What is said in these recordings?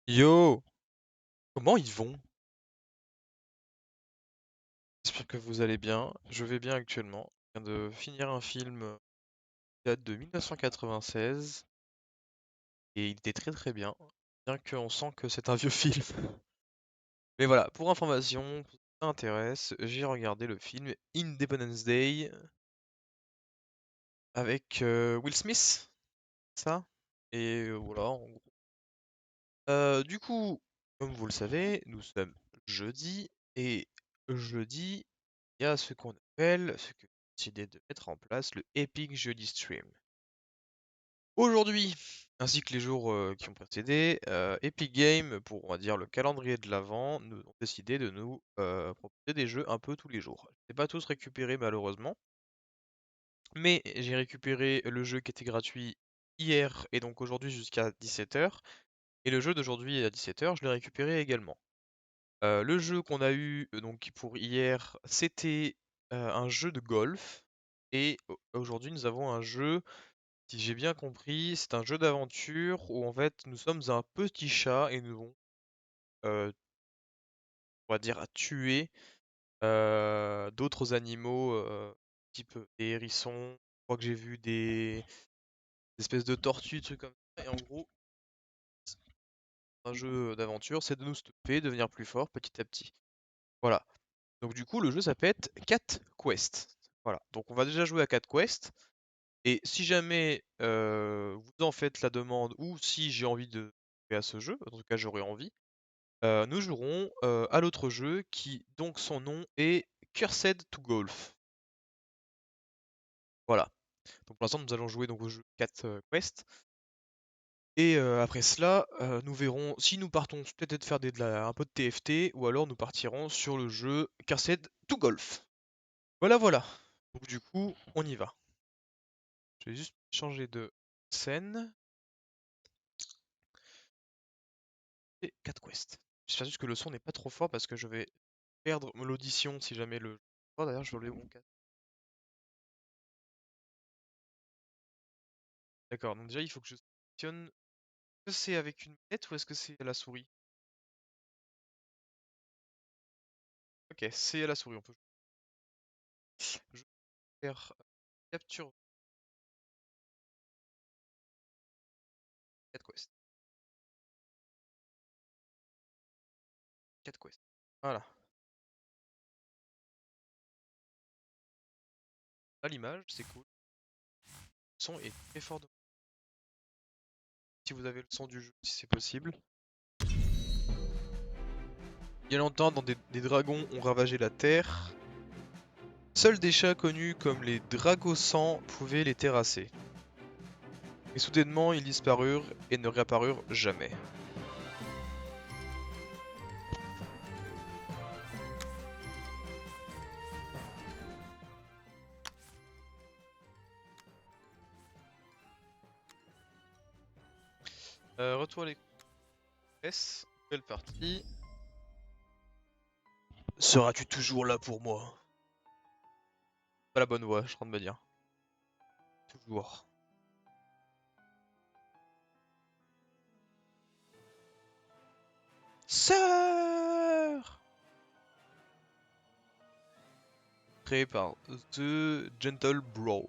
Yo! Comment ils vont? J'espère que vous allez bien. Je vais bien actuellement. Je viens de finir un film qui date de 1996 et il était très très bien. Bien qu'on sent que c'est un vieux film. Mais voilà, pour information, pour ceux que ça intéresse, j'ai regardé le film Independence Day avec Will Smith, ça. Et voilà, en gros. Du coup, comme vous le savez, nous sommes jeudi et jeudi, il y a ce qu'on appelle, ce que j'ai décidé de mettre en place, le Epic Jeudi Stream. Aujourd'hui, ainsi que les jours qui ont précédé, Epic Games, pour on va dire le calendrier de l'Avent, nous ont décidé de nous proposer des jeux un peu tous les jours. Je n'ai pas tous récupérés malheureusement, mais j'ai récupéré le jeu qui était gratuit hier et donc aujourd'hui jusqu'à 17 h, et le jeu d'aujourd'hui à 17 h, je l'ai récupéré également. Le jeu qu'on a eu donc pour hier, c'était un jeu de golf. Et aujourd'hui, nous avons un jeu, si j'ai bien compris, c'est un jeu d'aventure où en fait nous sommes un petit chat et nous devons, euh, on va dire, tuer d'autres animaux, type des hérissons. Je crois que j'ai vu des espèces de tortues, des trucs comme ça. Et en gros, un jeu d'aventure, c'est de nous stopper, devenir plus fort petit à petit. Voilà. Donc du coup, le jeu s'appelle Cat Quest. Voilà. Donc on va déjà jouer à Cat Quest. Et si jamais vous en faites la demande ou si j'ai envie de jouer à ce jeu, en tout cas j'aurais envie, nous jouerons à l'autre jeu qui donc son nom est Cursed to Golf. Voilà. Donc pour l'instant nous allons jouer donc au jeu Cat Quest. Et après cela, nous verrons si nous partons peut-être faire un peu de TFT ou alors nous partirons sur le jeu Cursed to Golf. Voilà, voilà. Donc du coup, on y va. Je vais juste changer de scène. Et 4 quests. J'espère juste que le son n'est pas trop fort parce que je vais perdre l'audition si jamais le... Oh d'ailleurs, je vais enlever mon casque. D'accord, donc déjà il faut que je sélectionne... Est-ce que c'est avec une manette ou est-ce que c'est à la souris? Ok, c'est à la souris, on peut... Je vais faire capture 4 quests. 4 quests. Voilà. Là l'image, c'est cool. Le son est très fort. Si vous avez le son du jeu, si c'est possible. Il y a longtemps, des dragons ont ravagé la Terre. Seuls des chats connus comme les Dragosans pouvaient les terrasser. Et soudainement, ils disparurent et ne réapparurent jamais. Retour à l'écran. S, nouvelle partie. Seras-tu toujours là pour moi? Pas la bonne voix, je suis en train de me dire. Toujours. Sœur! Créé par The Gentle Bro.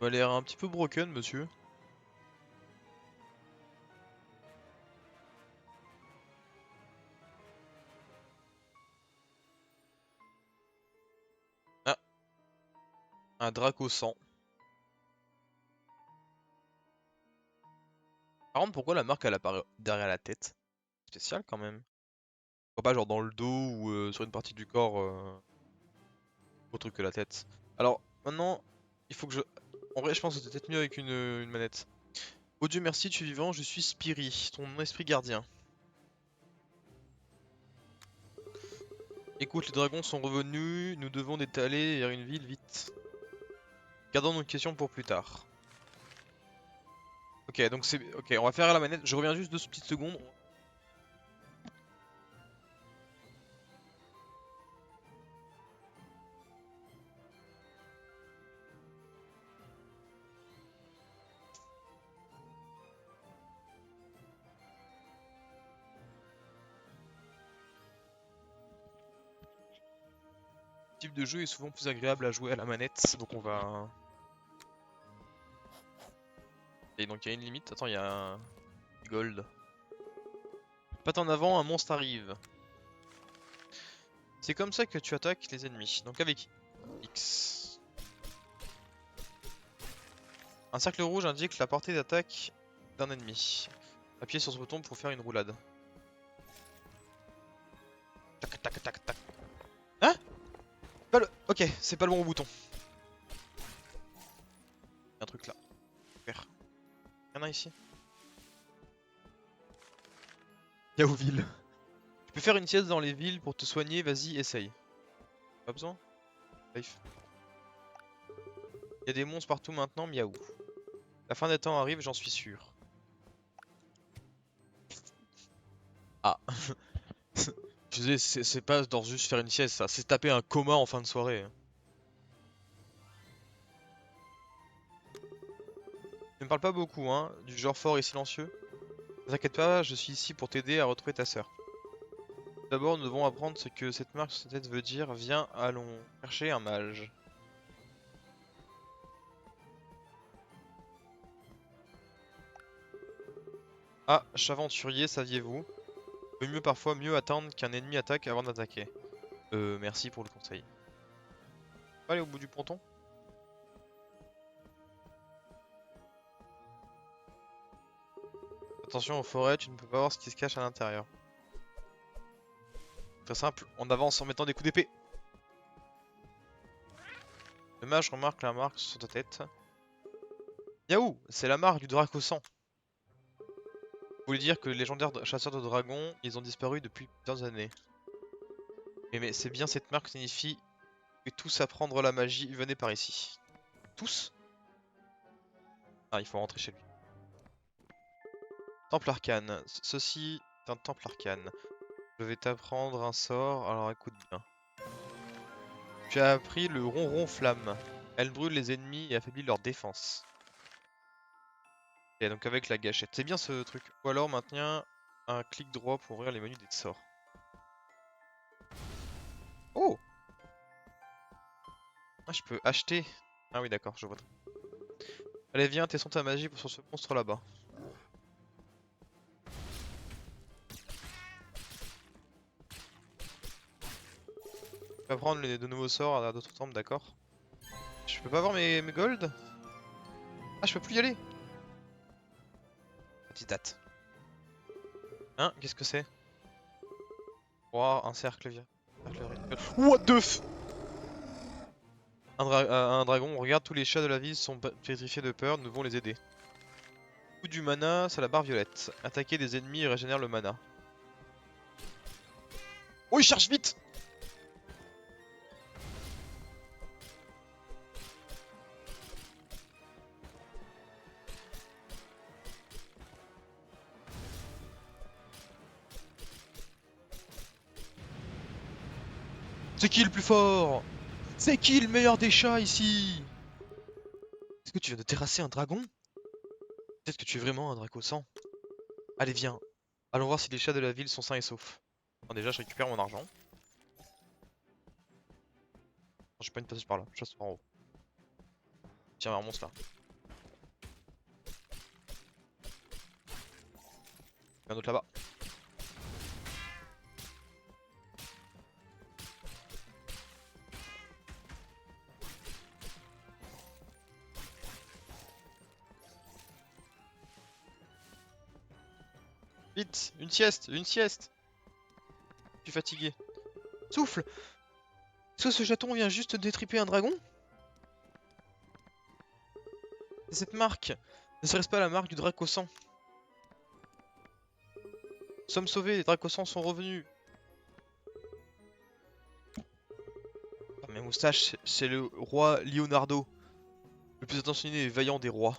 Il m'a l'air un petit peu broken, monsieur. Ah, un Draco 100. Par contre, pourquoi la marque elle apparaît derrière la tête? Spécial quand même. Pourquoi pas genre dans le dos ou sur une partie du corps autre que la tête. Alors, maintenant, il faut que je... En vrai, je pense que c'était peut-être mieux avec une manette. Oh Dieu merci, tu es vivant, je suis Spiri, ton esprit gardien. Écoute, les dragons sont revenus, nous devons détaler vers une ville vite. Gardons nos questions pour plus tard. Ok, donc c'est... Ok, on va faire à la manette. Je reviens juste 2 petites secondes. Ce type de jeu est souvent plus agréable à jouer à la manette, donc on va... Et donc il y a une limite. Attends, il y a un... Gold. Pas en avant, un monstre arrive. C'est comme ça que tu attaques les ennemis. Donc avec X. Un cercle rouge indique la portée d'attaque d'un ennemi. Appuyez sur ce bouton pour faire une roulade. Tac tac tac tac. Hein? Pas le... Ok, c'est pas le bon bouton. Il y a un truc là. Super. Y'en a ici. Yaouville. Tu peux faire une sieste dans les villes pour te soigner, vas-y, essaye. Pas besoin? Life. Il y a des monstres partout maintenant, miaou. La fin des temps arrive, j'en suis sûr. Ah. Je disais, c'est pas dans juste faire une sieste, ça. C'est taper un coma en fin de soirée. Ne me parle pas beaucoup, hein, du genre fort et silencieux. Ne t'inquiète pas, je suis ici pour t'aider à retrouver ta sœur. D'abord, nous devons apprendre ce que cette marque sur sa tête veut dire. Viens, allons chercher un mage. Ah, ch'aventurier, saviez-vous? Vaut mieux parfois mieux attendre qu'un ennemi attaque avant d'attaquer. Merci pour le conseil. On va aller au bout du ponton? Attention aux forêts, tu ne peux pas voir ce qui se cache à l'intérieur. Très simple, on avance en mettant des coups d'épée. Le mage remarque la marque sur ta tête. Yahoo! C'est la marque du drac au sang. Vous voulez dire que les légendaires chasseurs de dragons, ils ont disparu depuis plusieurs années. Mais c'est bien cette marque signifie que tous apprendre la magie, venez par ici. Tous? Ah, il faut rentrer chez lui. Temple arcane. Ceci est un temple arcane. Je vais t'apprendre un sort, alors écoute bien. Tu as appris le ronron flamme. Elle brûle les ennemis et affaiblit leur défense. Et donc avec la gâchette. C'est bien ce truc. Ou alors maintenir un clic droit pour ouvrir les menus des sorts. Oh! Ah, je peux acheter. Ah oui, d'accord, je vois. Allez, viens, testons ta magie sur ce monstre là-bas. Je vais apprendre de nouveaux sorts à d'autres temples, d'accord. Je peux pas avoir mes gold? Ah, je peux plus y aller. Petite date. Hein? Qu'est-ce que c'est? Wow, un cercle via. What the f... un dragon, regarde, tous les chats de la ville sont pétrifiés de peur, nous devons les aider. Coup du mana, c'est la barre violette. Attaquer des ennemis et régénère le mana. Oh, il charge vite! C'est qui le plus fort? C'est qui le meilleur des chats ici? Est-ce que tu viens de terrasser un dragon? Peut-être que tu es vraiment un draco sang. Allez, viens. Allons voir si les chats de la ville sont sains et saufs. Bon, déjà, je récupère mon argent. J'ai pas une passage par là, je passe par en haut. Tiens, un monstre là. Il y a un autre là-bas. Vite, une sieste, une sieste. Je suis fatigué. Souffle! Est-ce que ce chaton vient juste détriper un dragon? C'est cette marque. Ne serait-ce pas la marque du drac au sang? Nous sommes sauvés, les dracs au sang sont revenus. Sache, c'est le roi Leonardo, le plus attentionné et vaillant des rois.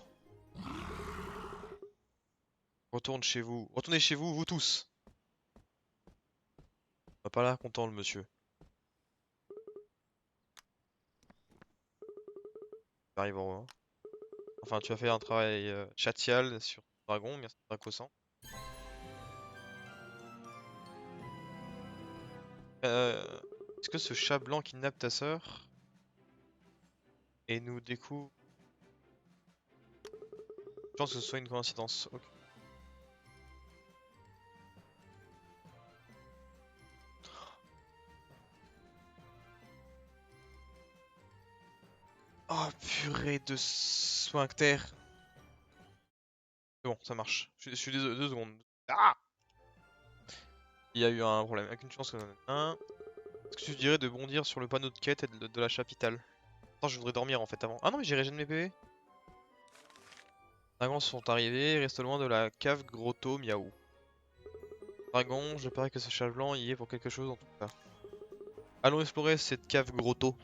Retourne chez vous. Retournez chez vous, vous tous. On va pas l'air content, le monsieur. Arrive en haut, hein. Enfin, tu as fait un travail chatial sur ton dragon, merci Dracosan. Est-ce que ce chat blanc kidnappe ta sœur et nous découvre? Je pense que ce soit une coïncidence. Ok. Oh purée de sphincter. C'est bon, ça marche. Je suis désolé, 2 secondes. Ah! Il y a eu un problème. Avec une chance qu'on en ait un. Est-ce que tu dirais de bondir sur le panneau de quête et de la capitale? Attends, je voudrais dormir en fait avant. Ah non, mais j'ai régéné mes PV. Dragons sont arrivés, reste loin de la cave grotto miaou. Dragon, je parie que ce chat blanc y est pour quelque chose en tout cas. Allons explorer cette cave grotto.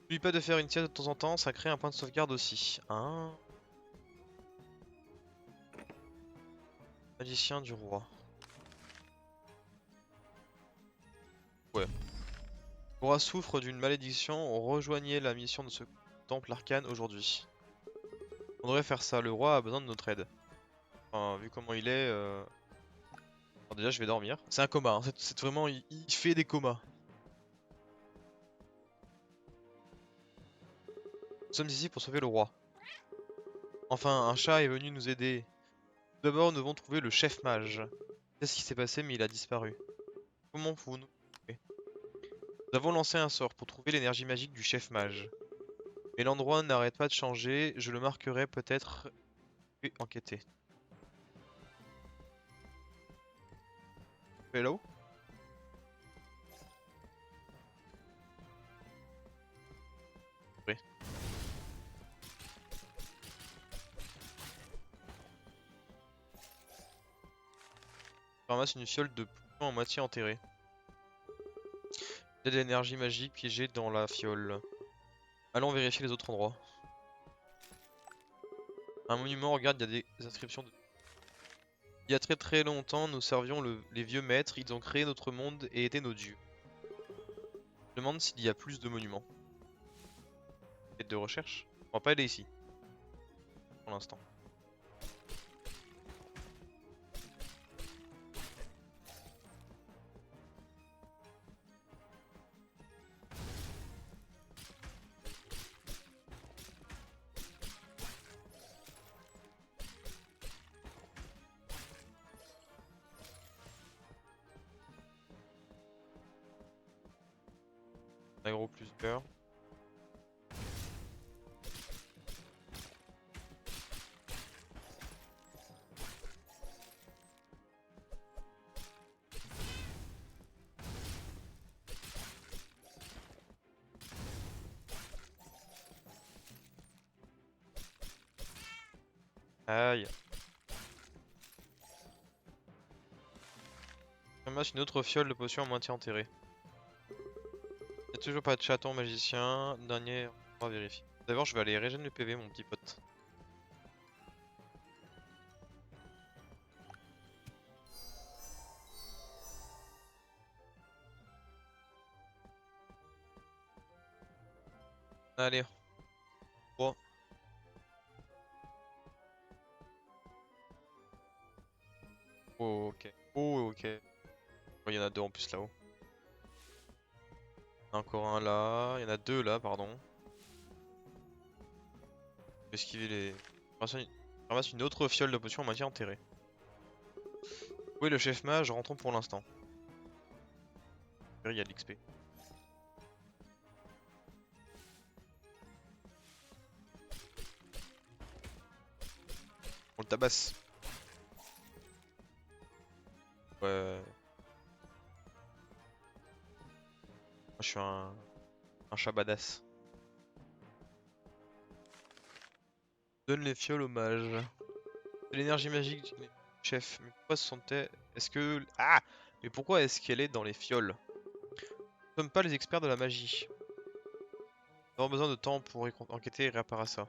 N'oublie pas de faire une sieste de temps en temps, ça crée un point de sauvegarde aussi. Hein? Magicien du roi. Ouais. Le roi souffre d'une malédiction, rejoignez la mission de ce temple arcane aujourd'hui. On devrait faire ça, le roi a besoin de notre aide. Enfin, vu comment il est... Alors déjà, je vais dormir. C'est un coma, hein. C'est vraiment... il fait des comas. Nous sommes ici pour sauver le roi. Enfin, un chat est venu nous aider. D'abord, nous devons trouver le chef mage. C'est ce qui s'est passé, mais il a disparu. Comment pouvons-nous trouver? Nous avons lancé un sort pour trouver l'énergie magique du chef mage. Mais l'endroit n'arrête pas de changer, je le marquerai peut-être et enquêter. Hello? Oui. Je ramasse une fiole de potion en moitié enterrée. Il y a de l'énergie magique piégée dans la fiole. Allons vérifier les autres endroits. Un monument, regarde, il y a des inscriptions. Il y a très très longtemps, nous servions les vieux maîtres, ils ont créé notre monde et étaient nos dieux. Je demande s'il y a plus de monuments. Quête de recherche. On va pas aller ici, pour l'instant. Agro plus cœur. Aïe. Je ramasse une autre fiole de potion en maintien enterré. Il y a toujours pas de chaton magicien. Dernier, on va vérifier. D'abord, je vais aller régénérer le PV, mon petit pote. Allez. 3. Oh, ok. Oh, ok. Oh, il y en a 2 en plus là-haut. Encore un là. Il y en a 2 là, pardon. Je vais esquiver les. Je ramasse une autre fiole de potion en maintien enterré. Oui, le chef mage, rentrons pour l'instant. Il y a de l'XP. On le tabasse. Ouais. Moi, je suis un chat badass. Donne les fioles au mage. C'est l'énergie magique du chef. Mais pourquoi sont-elles... Est-ce que... Ah! Mais pourquoi est-ce qu'elle est dans les fioles? Nous ne sommes pas les experts de la magie. Nous avons besoin de temps pour enquêter et réparer ça.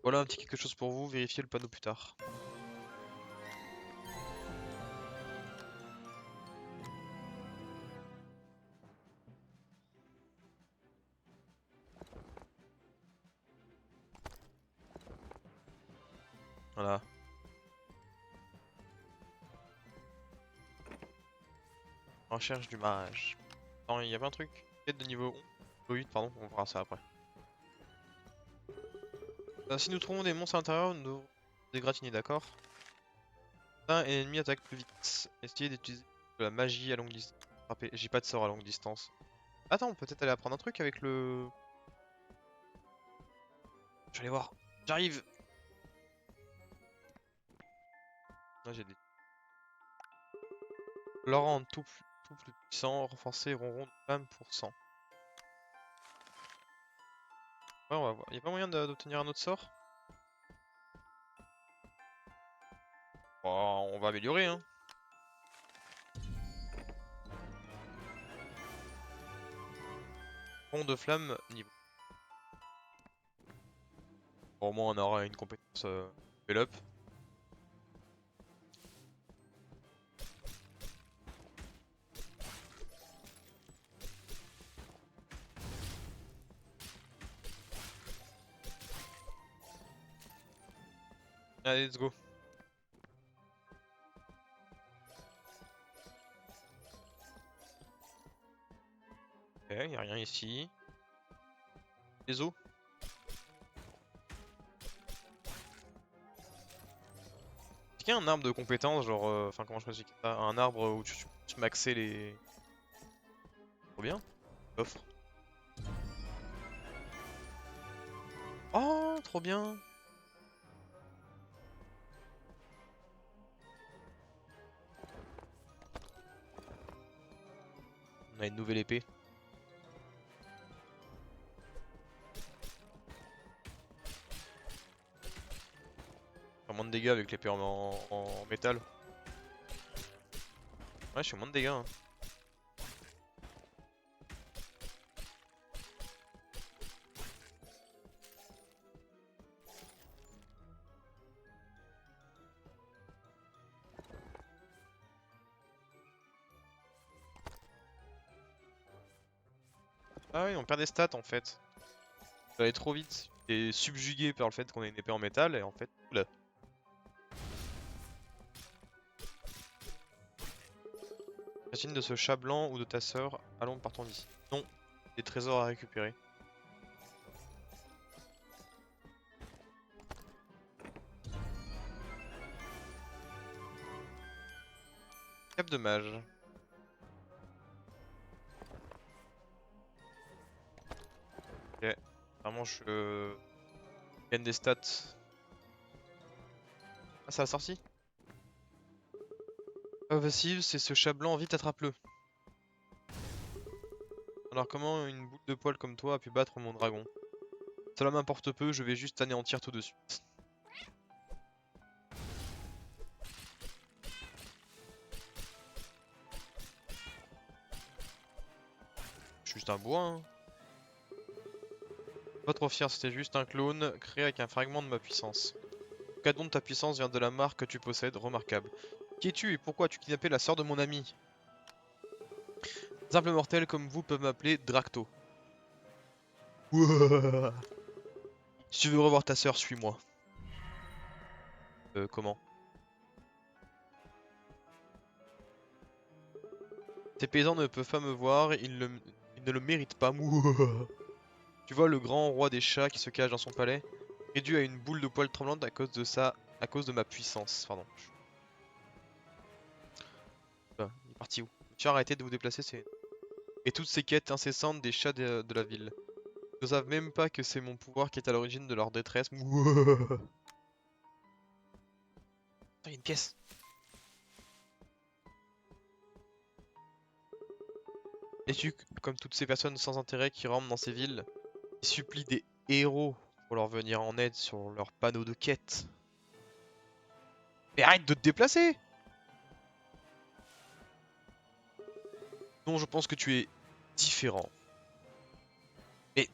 Voilà un petit quelque chose pour vous, vérifiez le panneau plus tard. Voilà. Recherche du mage. Non, il y avait un truc. Quête de niveau 8, pardon, on verra ça après. Si nous trouvons des monstres à l'intérieur, nous dégratigner, d'accord. Un ennemi attaque plus vite. Essayez d'utiliser de la magie à longue distance. J'ai pas de sort à longue distance. Attends, peut-être aller apprendre un truc avec le... Je vais aller voir. J'arrive. Là j'ai des... Leur rendre tout plus puissant, renforcer ronron de 20%. Ouais, on va voir. Y'a pas moyen d'obtenir un autre sort? Oh, on va améliorer, hein. Pont de flamme, niveau. Bon, au moins on aura une compétence level up. Allez, let's go. Ok, y'a rien ici. Les os. Est-ce qu'il y a un arbre de compétences, genre, enfin comment je peux expliquer ça? Un arbre où tu maxer les... Trop bien. Offre. Oh, trop bien. On a une nouvelle épée. Faire moins de dégâts avec l'épée en métal. Ouais, je fais moins de dégâts, hein. Ah oui, on perd des stats en fait. Ça va aller trop vite. Et subjugué par le fait qu'on ait une épée en métal et en fait... Oula. Racine de ce chat blanc ou de ta sœur, allons partons d'ici. Non, des trésors à récupérer. Cap de mage. Ok. Vraiment je gagne des stats. Ah ça a sorti? Passive, c'est ce chat blanc, vite attrape-le. Alors comment une boule de poil comme toi a pu battre mon dragon? Cela m'importe peu, je vais juste t'anéantir tout de suite. Je suis juste un bois, hein. Pas trop fier, c'était juste un clone créé avec un fragment de ma puissance. Le cadeau de ta puissance vient de la marque que tu possèdes, remarquable. Qui es-tu et pourquoi as-tu kidnappé la sœur de mon ami? Simple mortel comme vous peuvent m'appeler Dracto. Ouah. Si tu veux revoir ta sœur, suis-moi. Comment? Ces paysans ne peuvent pas me voir, ils ne le méritent pas. Mouah. Tu vois le grand roi des chats qui se cache dans son palais, réduit à une boule de poil tremblante à cause de ma puissance. Pardon. Il est parti où? Tu as arrêté de vous déplacer, c'est... Et toutes ces quêtes incessantes des chats de la ville. Ils ne savent même pas que c'est mon pouvoir qui est à l'origine de leur détresse. Mouah. Attends, il y a une pièce. Et tu, comme toutes ces personnes sans intérêt qui rentrent dans ces villes, ils supplient des héros pour leur venir en aide sur leurs panneaux de quête. Mais arrête de te déplacer! Non, je pense que tu es différent. Et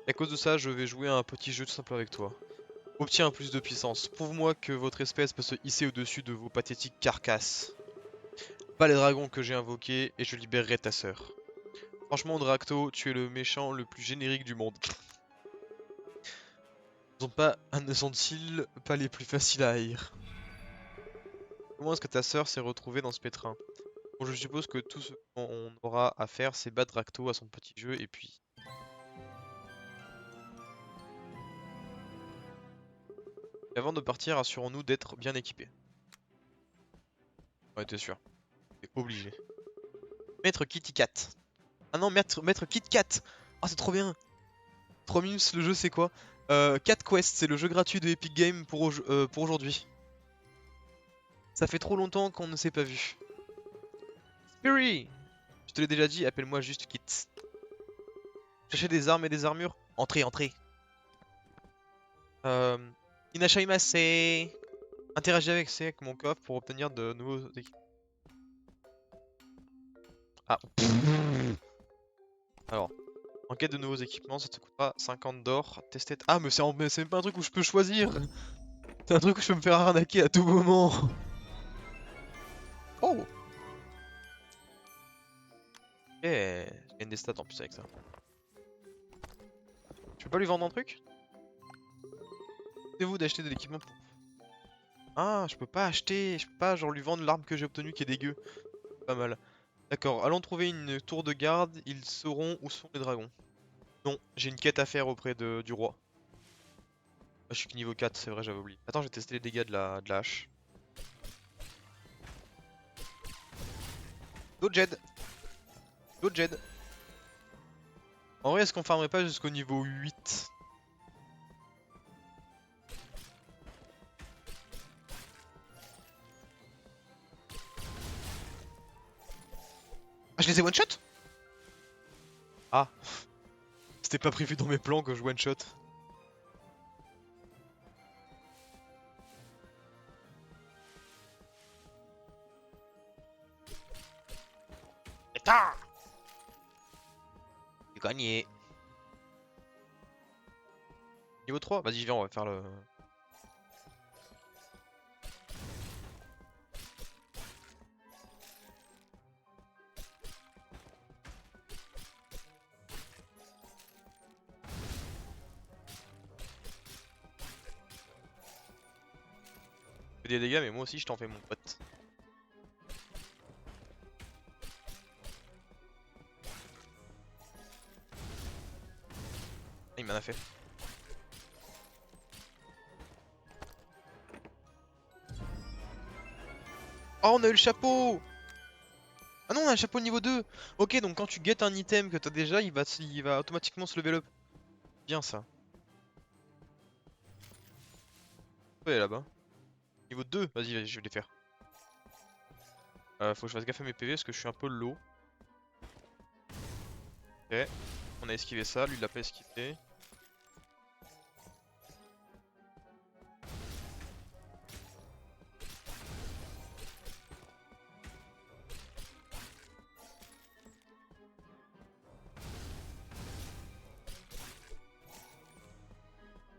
à cause de ça, je vais jouer à un petit jeu tout simple avec toi. Obtiens un plus de puissance. Prouve-moi que votre espèce peut se hisser au-dessus de vos pathétiques carcasses. Pas les dragons que j'ai invoqués et je libérerai ta sœur. Franchement, Dracto, tu es le méchant le plus générique du monde. Ne sont-ils pas les plus faciles à haïr? Comment est-ce que ta sœur s'est retrouvée dans ce pétrin? Bon, je suppose que tout ce qu'on aura à faire, c'est battre Dracto à son petit jeu et puis... Avant de partir, assurons-nous d'être bien équipés. Ouais, t'es sûr. T'es obligé. Maître Kitty Cat. Ah non, Maître Kit Kat. Ah, c'est trop bien. 3 minutes, le jeu c'est quoi? Cat Quest, c'est le jeu gratuit de Epic Games pour aujourd'hui. Ça fait trop longtemps qu'on ne s'est pas vu. Spirit! Je te l'ai déjà dit, appelle-moi juste Kit. Chercher des armes et des armures? Entrez, entrez. Euh... Inashaimase. Interagis avec mon coffre pour obtenir de nouveaux équipements. Ah. Alors, en quête de nouveaux équipements, ça te coûtera 50 d'or. Tester. Ah, mais c'est même pas un truc où je peux choisir. C'est un truc où je peux me faire arnaquer à tout moment. Oh! Ok, je gagne des stats en plus avec ça. Je peux pas lui vendre un truc? C'est vous d'acheter de l'équipement pour... Ah, je peux pas acheter, je peux pas genre lui vendre l'arme que j'ai obtenue qui est dégueu. Pas mal. D'accord, allons trouver une tour de garde, ils sauront où sont les dragons. Non, j'ai une quête à faire auprès du roi. Ah, je suis que niveau 4, c'est vrai, j'avais oublié. Attends, je vais tester les dégâts de la hache. Dodged! Dodged! En vrai, est-ce qu'on farmerait pas jusqu'au niveau 8? Ah, je les ai one-shot? Ah, c'était pas prévu dans mes plans que je one-shot. Putain! J'ai gagné. Niveau 3? Vas-y, viens, on va faire le... Fais des dégâts, mais moi aussi je t'en fais mon pote. Ah, il m'en a fait. Oh, on a eu le chapeau! Ah non, on a un chapeau niveau 2. Ok, donc quand tu guettes un item que t'as déjà, il va automatiquement se level up. Bien ça. Ouais, là-bas. Niveau 2, vas-y, je vais les faire. Faut que je fasse gaffe à mes PV parce que je suis un peu low. Ok, on a esquivé ça, lui il l'a pas esquivé.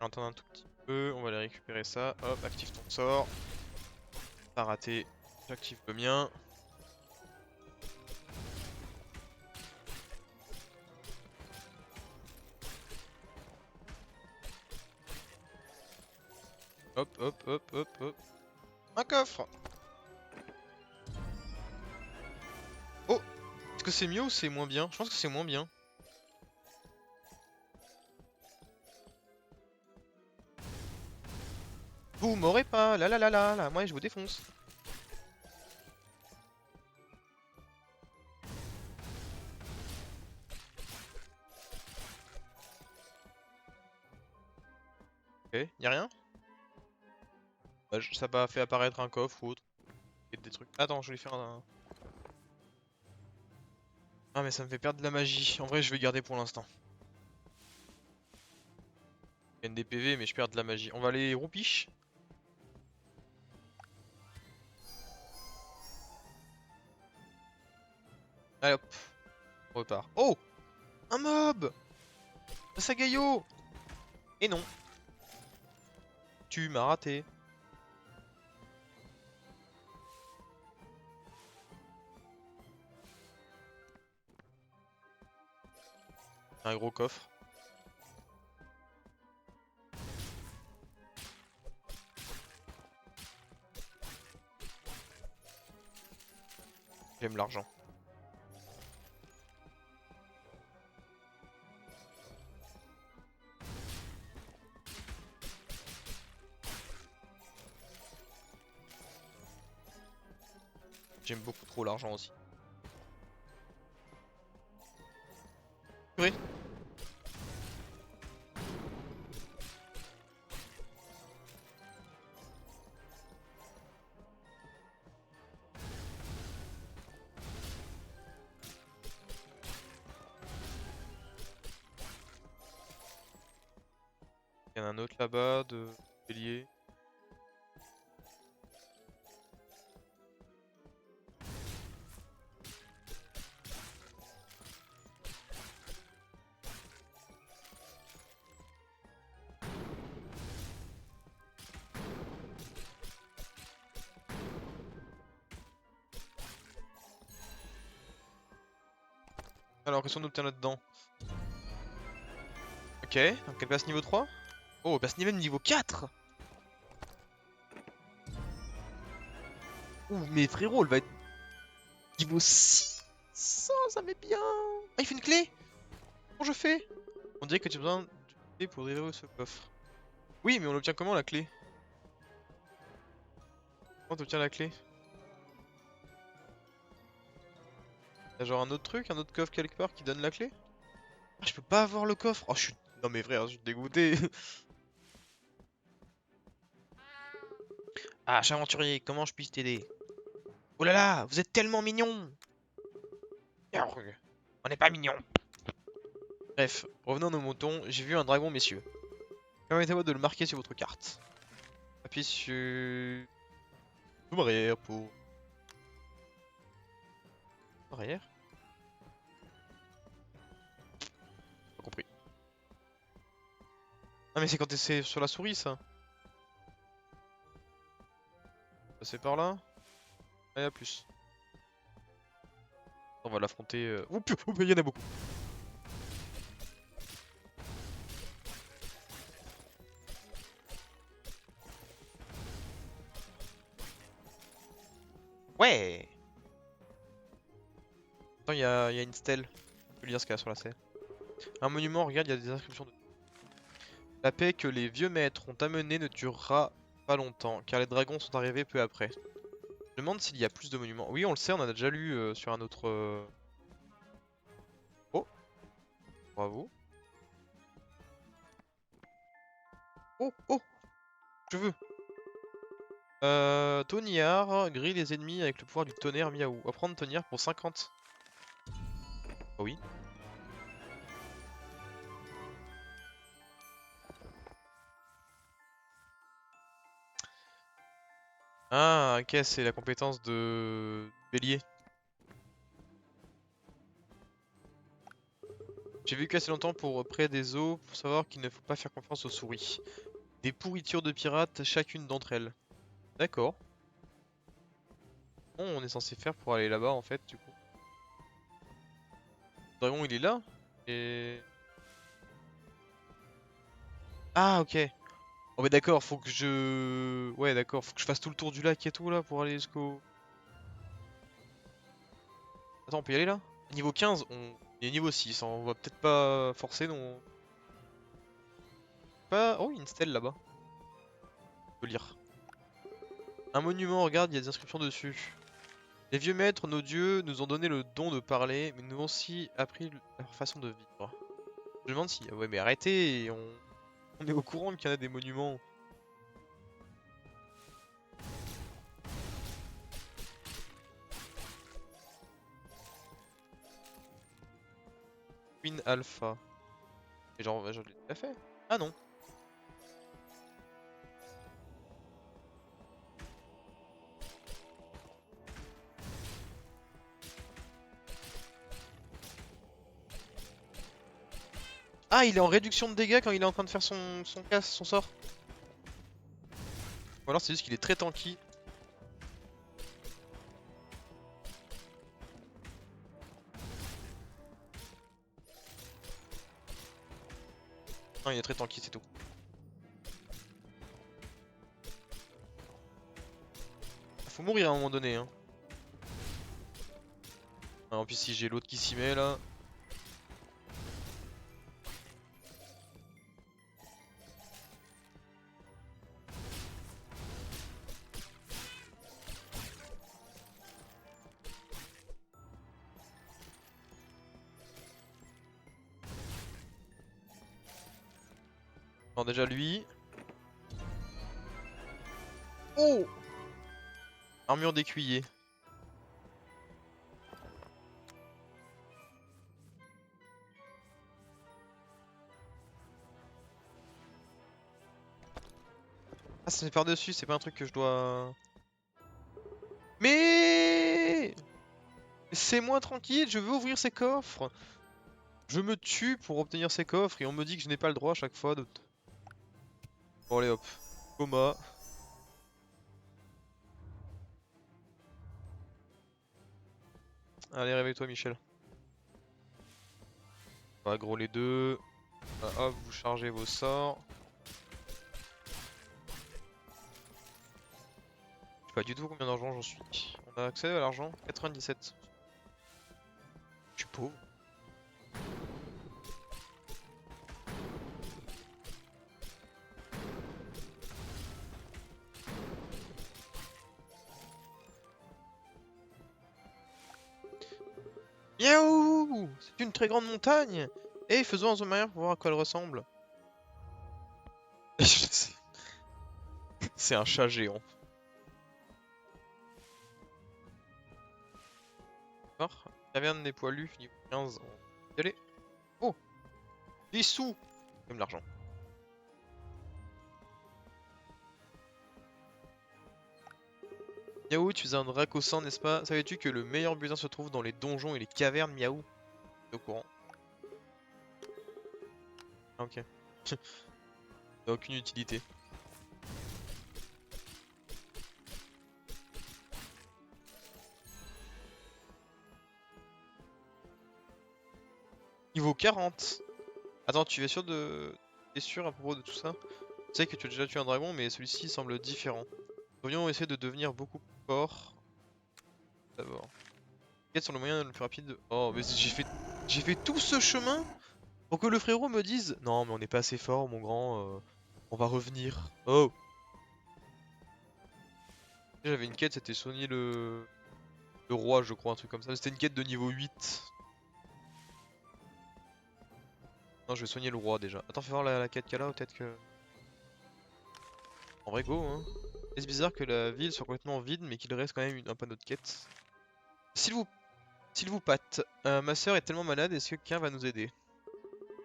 On va attendre un tout petit peu, on va aller récupérer ça. Hop, active ton sort. T'as raté, j'active le mien. Hop, hop, hop, hop, hop. Un coffre! Oh! Est-ce que c'est mieux ou c'est moins bien? Je pense que c'est moins bien. Vous m'aurez pas! La la la la la, moi je vous défonce. Ok, y'a rien? Bah, ça m'a fait apparaître un coffre ou autre. Et des trucs. Attends, je vais faire un... Ah mais ça me fait perdre de la magie. En vrai, je vais garder pour l'instant. Je gagne des PV, mais je perds de la magie. On va aller roupiche. Allez hop, on repart. Oh! Un mob! Un Sagayo! Et non. Tu m'as raté. Un gros coffre. J'aime l'argent. J'aime beaucoup trop l'argent aussi. Purée. Il y en a un autre là-bas de bélier. Alors, qu'est-ce qu'on obtient là-dedans? Ok, donc elle passe niveau 3. Oh, elle passe niveau 4. Ouh, mais frérot, elle va être niveau 6. Ça met bien. Ah, il fait une clé. Comment je fais? On dirait que tu as besoin d'une clé pour ouvrir ce coffre. Oui, mais on l'obtient comment la clé? Comment t'obtiens la clé? Y'a genre un autre truc, un autre coffre quelque part qui donne la clé? Ah, je peux pas avoir le coffre. Oh, je suis... Non mais frère, je suis dégoûté. Ah, cher aventurier, comment je puis t'aider? Oh là là, vous êtes tellement mignon. On n'est pas mignon. Bref, revenons à nos moutons. J'ai vu un dragon, messieurs. Permettez-moi de le marquer sur votre carte. Appuyez sur... Zoom arrière pour... Arrière? Pas compris. Ah mais c'est quand c'est sur la souris ça. C'est par là? Allez à plus. On va l'affronter... Oh putain, oh, il y en a beaucoup. Ouais. Attends, il y a une stèle. Je peux lire ce qu'il y a sur la stèle. Un monument, regarde, il y a des inscriptions de... La paix que les vieux maîtres ont amenée ne durera pas longtemps, car les dragons sont arrivés peu après. Je me demande s'il y a plus de monuments. Oui, on le sait, on en a déjà lu sur un autre... Oh, bravo. Oh, oh, je veux. Tonniard, grille les ennemis avec le pouvoir du tonnerre, miaou. Apprendre Tonniard pour 50. Ah oui. Ah, ok, c'est la compétence de bélier. J'ai vécu assez longtemps près des eaux pour savoir qu'il ne faut pas faire confiance aux souris. Des pourritures de pirates, chacune d'entre elles. D'accord. Bon, on est censé faire pour aller là-bas en fait, du coup. Le dragon il est là. Et... Ah, ok. Oh, mais d'accord, faut que je... Ouais, d'accord, faut que je fasse tout le tour du lac et tout là pour aller jusqu'au... Attends, on peut y aller là? Niveau 15, on est niveau 6, hein, on va peut-être pas forcer non. Pas... Oh, il y a une stèle là-bas. On peut lire. Un monument, regarde, il y a des inscriptions dessus. Les vieux maîtres, nos dieux, nous ont donné le don de parler, mais nous ont aussi appris leur façon de vivre. Je me demande si... Ouais, mais arrêtez, on est au courant qu'il y en a des monuments. Queen Alpha. Et genre, je l'ai déjà fait? Ah non. Ah, il est en réduction de dégâts quand il est en train de faire son casse, son sort. Ou alors c'est juste qu'il est très tanky. Non, il est très tanky, c'est tout. Faut mourir à un moment donné, hein. Ah, en plus, si j'ai l'autre qui s'y met là. Non, déjà lui. Oh! Armure d'écuyer. Ah, ça me fait par-dessus, c'est pas un truc que je dois. Mais c'est moi tranquille, je veux ouvrir ces coffres. Je me tue pour obtenir ces coffres et on me dit que je n'ai pas le droit à chaque fois de. Bon, allez hop. Coma. Allez, réveille-toi, Michel. On va aggro les deux. Hop, vous chargez vos sorts. Je sais pas du tout combien d'argent j'en suis. On a accès à l'argent 97. Je suis pauvre. Miaou! C'est une très grande montagne! Et faisons un zoom arrière pour voir à quoi elle ressemble. C'est un chat géant. D'accord. Caverne des poilus, niveau 15. On va y aller. Oh! Des sous! Même l'argent. Miaou, tu faisais un drac au sang, n'est-ce pas? Savais-tu que le meilleur butin se trouve dans les donjons et les cavernes, Miaou? T'es au courant. Ah, ok. Ça n'a aucune utilité. Niveau 40. Attends, tu es sûr de. T'es sûr à propos de tout ça? Tu sais que tu as déjà tué un dragon, mais celui-ci semble différent. Nous devrions essayer de devenir beaucoup plus fort. D'abord. Quels sont les moyens le plus rapide? Oh, mais j'ai fait tout ce chemin pour que le frérot me dise non, mais on n'est pas assez fort, mon grand. On va revenir. Oh! J'avais une quête, c'était soigner le roi, je crois, un truc comme ça. C'était une quête de niveau 8. Non, je vais soigner le roi déjà. Attends, fais voir la quête qu'il y a là, peut-être que. En vrai, go, hein. C'est bizarre que la ville soit complètement vide, mais qu'il reste quand même un panneau de quête. S'il vous, s'il vous pâte, ma sœur est tellement malade, est-ce que quelqu'un va nous aider?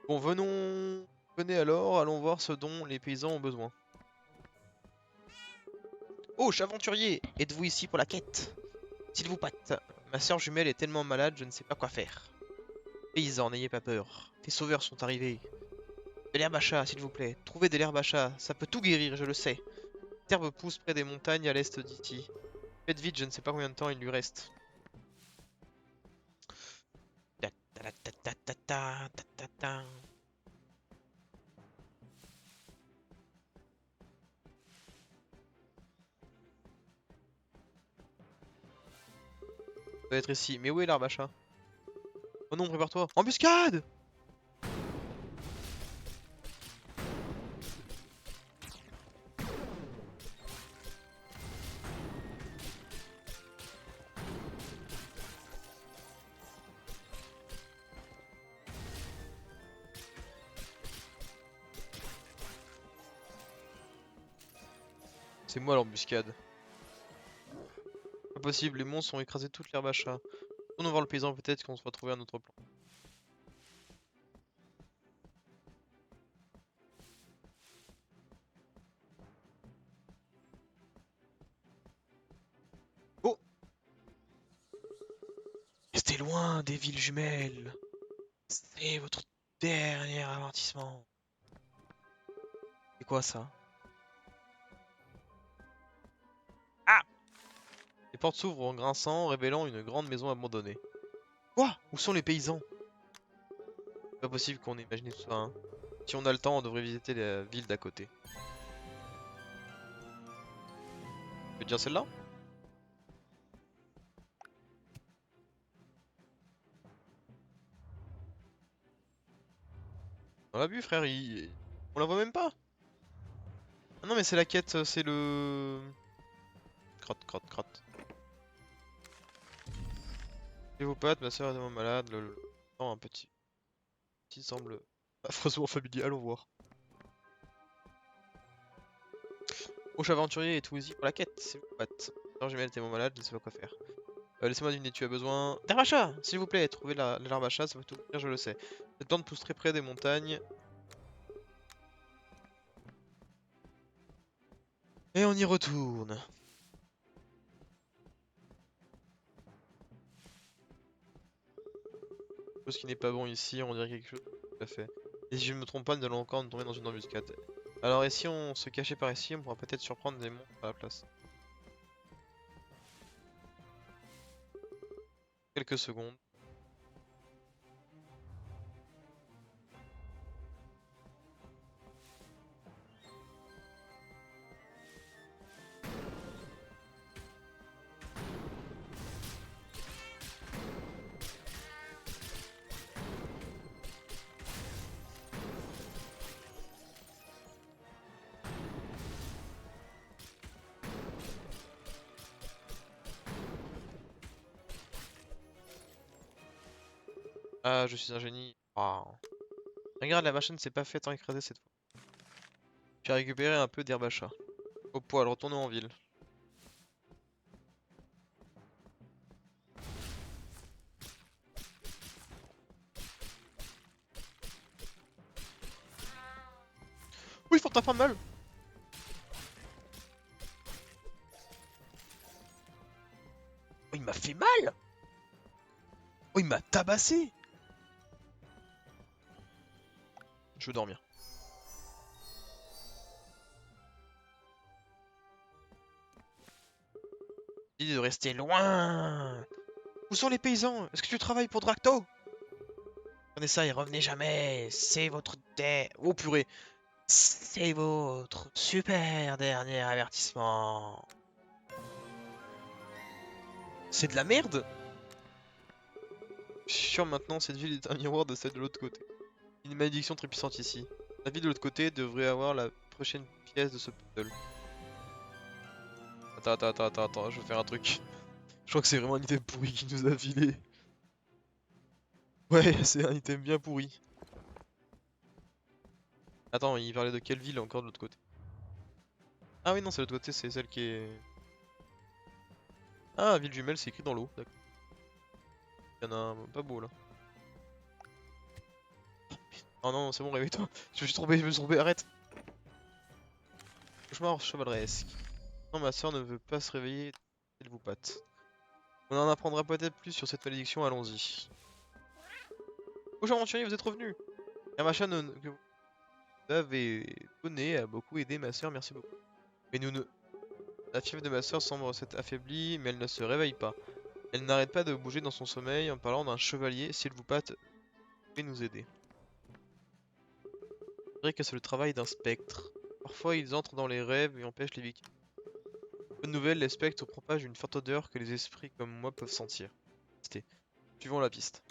Bon, venez alors, allons voir ce dont les paysans ont besoin. Oh, aventurier, êtes-vous ici pour la quête? S'il vous pâte, ma sœur jumelle est tellement malade, je ne sais pas quoi faire. Paysans, n'ayez pas peur, tes sauveurs sont arrivés. De l'herbe à chat, s'il vous plaît. Trouvez de l'herbe à chat, ça peut tout guérir, je le sais. Cette herbe pousse près des montagnes à l'est d'ici. Faites vite, je ne sais pas combien de temps il lui reste. Ta ta ta ta ta ta ta ta ta. Ça doit être ici. Mais où est l'herbe à chat? Oh non, prépare-toi. Embuscade! C'est moi l'embuscade. Impossible, les monstres ont écrasé toute l'herbe à chat. Retournons voir le paysan, peut-être qu'on se va trouver un autre plan. Oh! Restez loin des villes jumelles. C'est votre Dernier avertissement. C'est quoi ça? Ah! Les portes s'ouvrent en grinçant, révélant une grande maison abandonnée. Quoi? Où sont les paysans? C'est pas possible qu'on ait imaginé tout ça, hein. Si on a le temps, on devrait visiter la ville d'à côté. Tu veux dire celle-là? On l'a vu, frère, on la voit même pas. Ah non, mais c'est la quête, c'est le... Crotte, crotte, crotte. Et vos potes, ma soeur est tellement malade, Non, un petit semble affreusement familier, allons voir. Roche aventurier et tout easy pour la quête, c'est vos potes. Alors j'ai tellement malade, je ne sais pas quoi faire. Laissez-moi deviner, tu as besoin d'herbe à chat, s'il vous plaît, trouvez l'herbe à chat, ça va tout dire, je le sais. Cette plante pousse très près des montagnes. Et on y retourne. Chose qui n'est pas bon ici, on dirait quelque chose tout à fait. Et si je ne me trompe pas, nous allons encore nous tomber dans une embuscade. Alors et si on se cachait par ici, on pourra peut-être surprendre des monstres à la place. Quelques secondes. Ah, je suis un génie. Waouh. Regarde, la machine s'est pas fait écraser cette fois. J'ai récupéré un peu d'herbe à chat. Au poil, retournons en ville. Oui, ils font pas mal. Oh, il m'a fait mal. Oh, il m'a tabassé. Je veux dormir. Dit de rester loin. Où sont les paysans? Est-ce que tu travailles pour Dracto? Prenez ça et revenez jamais. C'est votre Oh purée. C'est votre super dernier avertissement. C'est de la merde? Je suis sûr maintenant cette ville est un miroir de celle de l'autre côté. Une malédiction très puissante ici. La ville de l'autre côté devrait avoir la prochaine pièce de ce puzzle. Attends, je vais faire un truc. Je crois que c'est vraiment un item pourri qui nous a filé. Ouais, c'est un item bien pourri. Attends, il parlait de quelle ville encore de l'autre côté? Ah oui, non, c'est l'autre côté, c'est celle qui est... Ah, ville jumelle, c'est écrit dans l'eau. D'accord. Il y en a un pas beau là. Oh non, c'est bon, réveille-toi. Je me suis trompé, arrête. Cauchemar chevaleresque. Non, ma soeur ne veut pas se réveiller, elle vous patte. On en apprendra peut-être plus sur cette malédiction, allons-y. Bonjour aventurier, vous êtes revenu. Un machin que vous avez donné a beaucoup aidé ma soeur, merci beaucoup. Mais nous ne... La fièvre de ma soeur semble s'être affaiblie, mais elle ne se réveille pas. Elle n'arrête pas de bouger dans son sommeil en parlant d'un chevalier, s'il vous patte, vous pouvez nous aider. C'est vrai que c'est le travail d'un spectre. Parfois ils entrent dans les rêves et empêchent les victimes. Bonne nouvelle, les spectres propagent une forte odeur que les esprits comme moi peuvent sentir. Suivons la piste.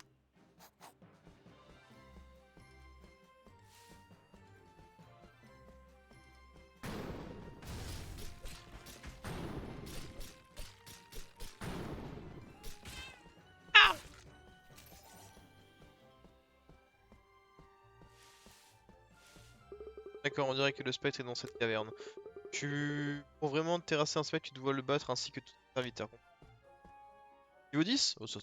D'accord, on dirait que le spectre est dans cette caverne. Pour vraiment terrasser un spectre, tu dois le battre ainsi que tout serviteur. Niveau 10? Oh, ça...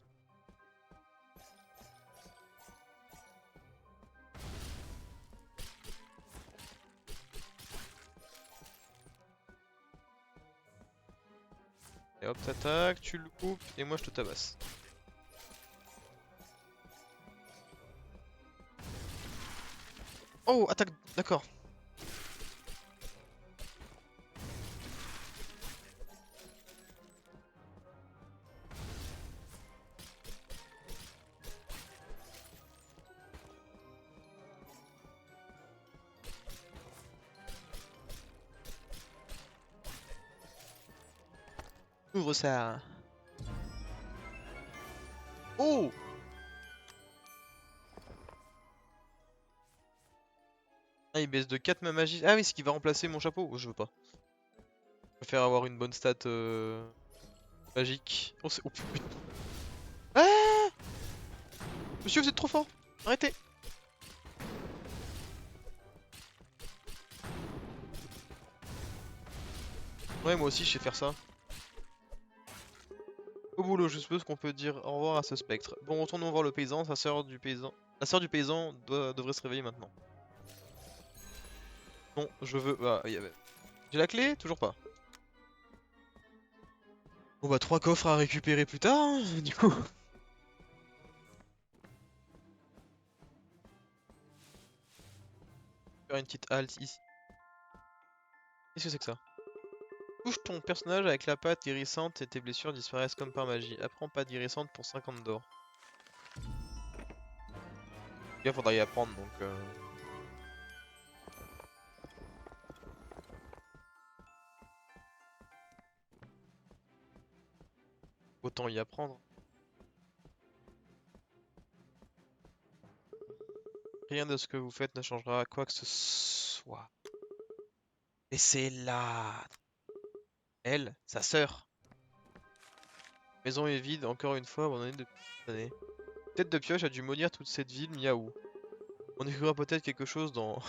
Et hop, t'attaques, tu le coupes, et moi je te tabasse. Oh, attaque, d'accord. Ouvre ça. Oh! Ah, il baisse de 4 ma magie. Ah oui, ce qui va remplacer mon chapeau. Oh, je veux pas. Je préfère avoir une bonne stat magique. Oh, c'est... Oh putain. Ah! Monsieur, vous êtes trop fort. Arrêtez. Ouais, moi aussi, je sais faire ça. Au boulot, je suppose qu'on peut dire au revoir à ce spectre. Bon, retournons voir le paysan, sa sœur du paysan. La sœur du paysan devrait se réveiller maintenant. Non, je veux... Ah, j'ai la clé? Toujours pas. Bon bah 3 coffres à récupérer plus tard, hein, du coup. Faire une petite halte ici. Qu'est-ce que c'est que ça? Touche ton personnage avec la pâte guérissante et tes blessures disparaissent comme par magie. Apprends pâte guérissante pour 50 d'or. Là, faudra y apprendre donc. Autant y apprendre. Rien de ce que vous faites ne changera quoi que ce soit. Laissez-la. Elle, sa sœur. La maison est vide, encore une fois, abandonnée depuis des années. Tête de pioche a dû maudire toute cette ville, miaou. On découvrira peut-être quelque chose dans...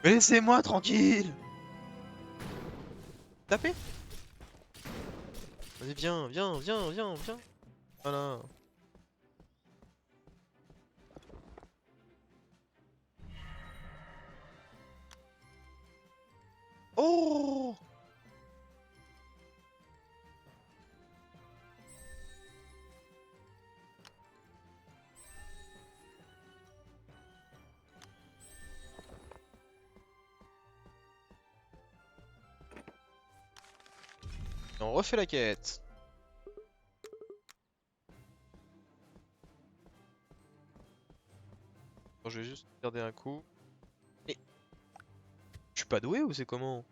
Mais laissez-moi tranquille! Tapez! Vas-y, viens, viens, viens, viens, viens! Voilà. Oh! Et on refait la quête. Bon, je vais juste regarder un coup. Mais je suis pas doué ou c'est comment?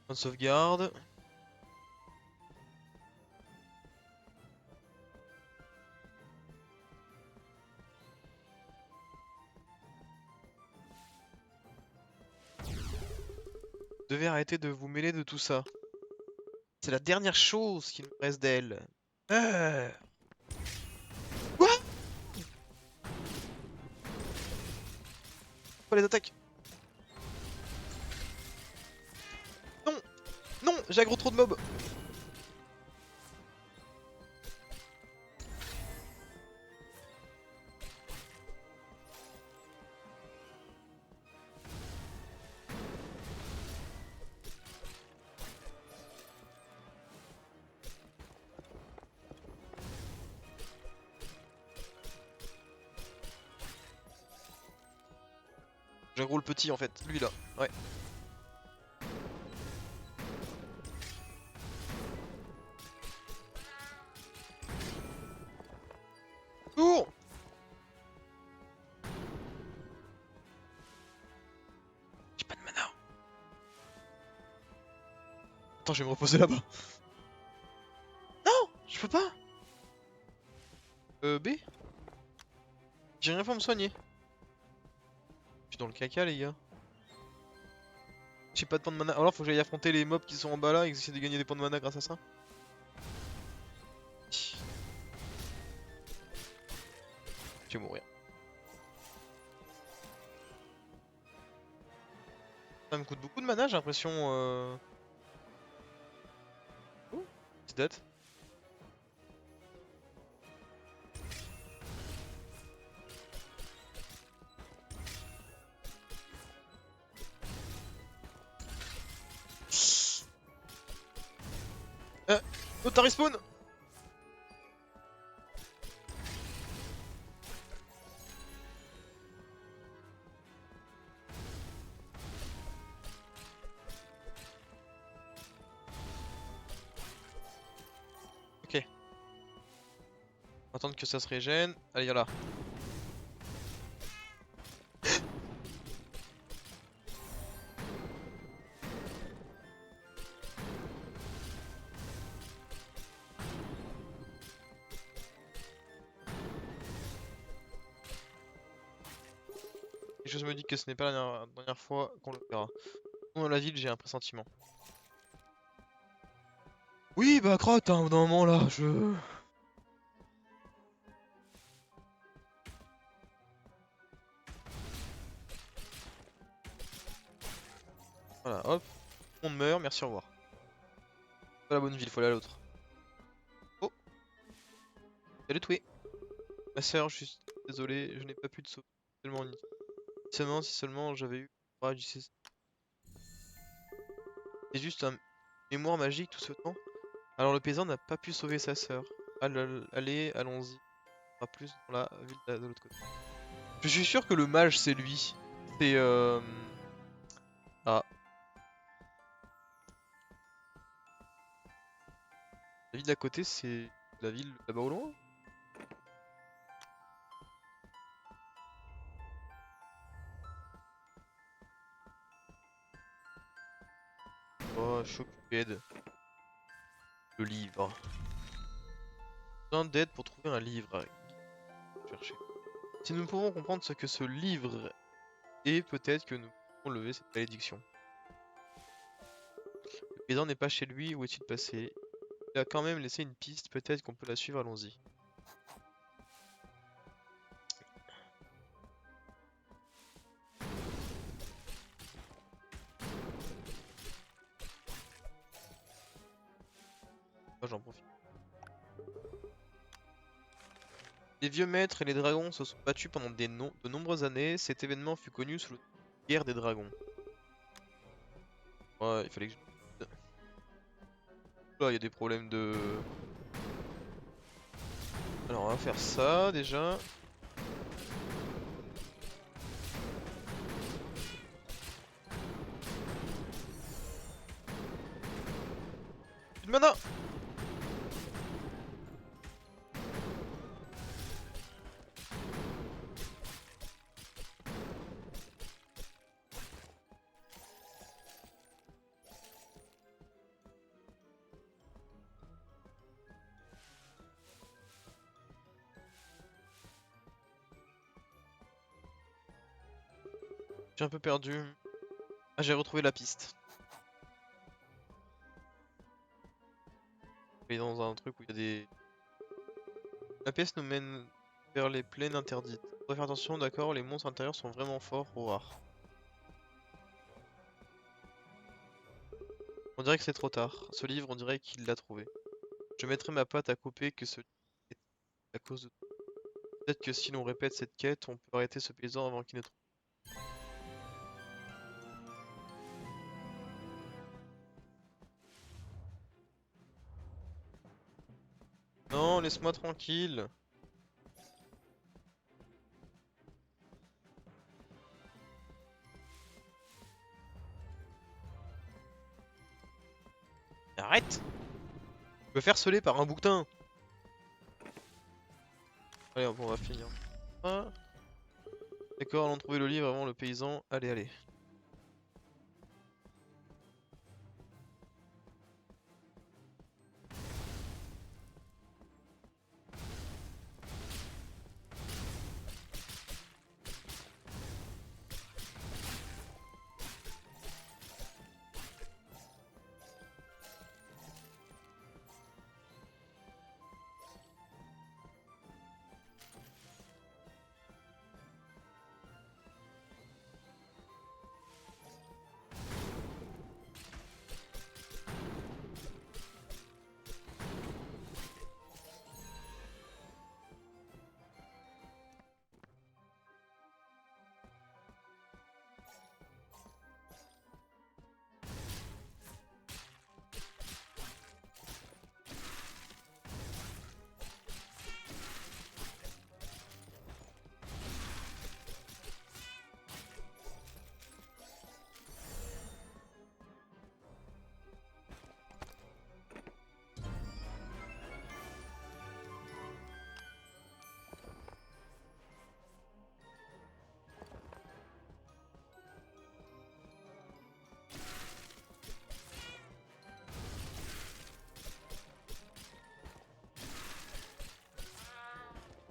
Point de sauvegarde. Vous devez arrêter de vous mêler de tout ça. C'est la dernière chose qui nous reste d'elle. Euh... Quoi? Pas les attaques? Non! Non! J'ai aggro trop de mobs! J'aggro le petit en fait, lui là. Ouais. Cours! J'ai pas de mana. Attends, je vais me reposer là-bas. Non! Je peux pas! B? J'ai rien pour me soigner. Je suis dans le caca, les gars. J'ai pas de points de mana. Alors, faut que j'aille affronter les mobs qui sont en bas là et que j'essaie de gagner des points de mana grâce à ça. Je vais mourir. Ça me coûte beaucoup de mana, j'ai l'impression. Ouh, petite date. Oh, t'as respawn! Attendre que ça se régène. Allez, y'a là. Quelque chose me dit que ce n'est pas la dernière fois qu'on le verra. Dans la ville, j'ai un pressentiment. Oui, bah crotte, hein, au bout d'un moment là, je... Voilà, hop, on meurt, merci, au revoir. Pas la bonne ville, faut aller à l'autre. Oh, elle est tuée. Ma sœur, je suis désolé, je n'ai pas pu te sauver. Tellement inutile. Si seulement j'avais eu le courage d'y. C'est juste un mémoire magique tout ce temps. Alors le paysan n'a pas pu sauver sa sœur. Allez, allons-y. On sera plus dans la ville de l'autre côté. Je suis sûr que le mage c'est lui. C'est Ah, la ville d'à côté c'est la ville là-bas au loin? Oh, je suis occupé de... Le livre. Besoin d'aide pour trouver un livre. Chercher. Si nous pouvons comprendre ce que ce livre est, peut-être que nous pouvons lever cette malédiction. Le paysan n'est pas chez lui, où est-il passé? Il a quand même laissé une piste, peut-être qu'on peut la suivre, allons-y. Moi j'en profite. Les vieux maîtres et les dragons se sont battus pendant de nombreuses années. Cet événement fut connu sous le nom de guerre des dragons. Ouais, il fallait que je... Là, il y a des problèmes de... Alors, on va faire ça, déjà. Plus de mana! J'ai un peu perdu. Ah, j'ai retrouvé la piste. Et dans un truc où il y a des... La pièce nous mène vers les plaines interdites. On doit faire attention, d'accord, les monstres intérieurs sont vraiment forts ou rares. On dirait que c'est trop tard. Ce livre, on dirait qu'il l'a trouvé. Je mettrai ma patte à couper que ce livre est à cause de... Peut-être que si l'on répète cette quête, on peut arrêter ce paysan avant qu'il ne trouve. Non, laisse-moi tranquille. Arrête! Me faire celer par un bouquetin! Allez, bon, on va finir. Ah. D'accord, allons trouver le livre avant le paysan. Allez, allez.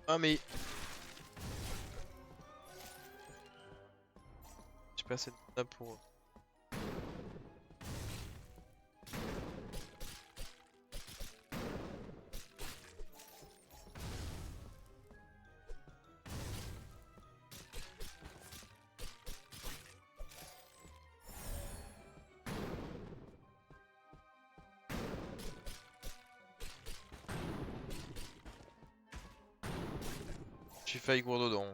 Ah mais... J'ai pas assez de mana pour... J'ai failli courir dedans.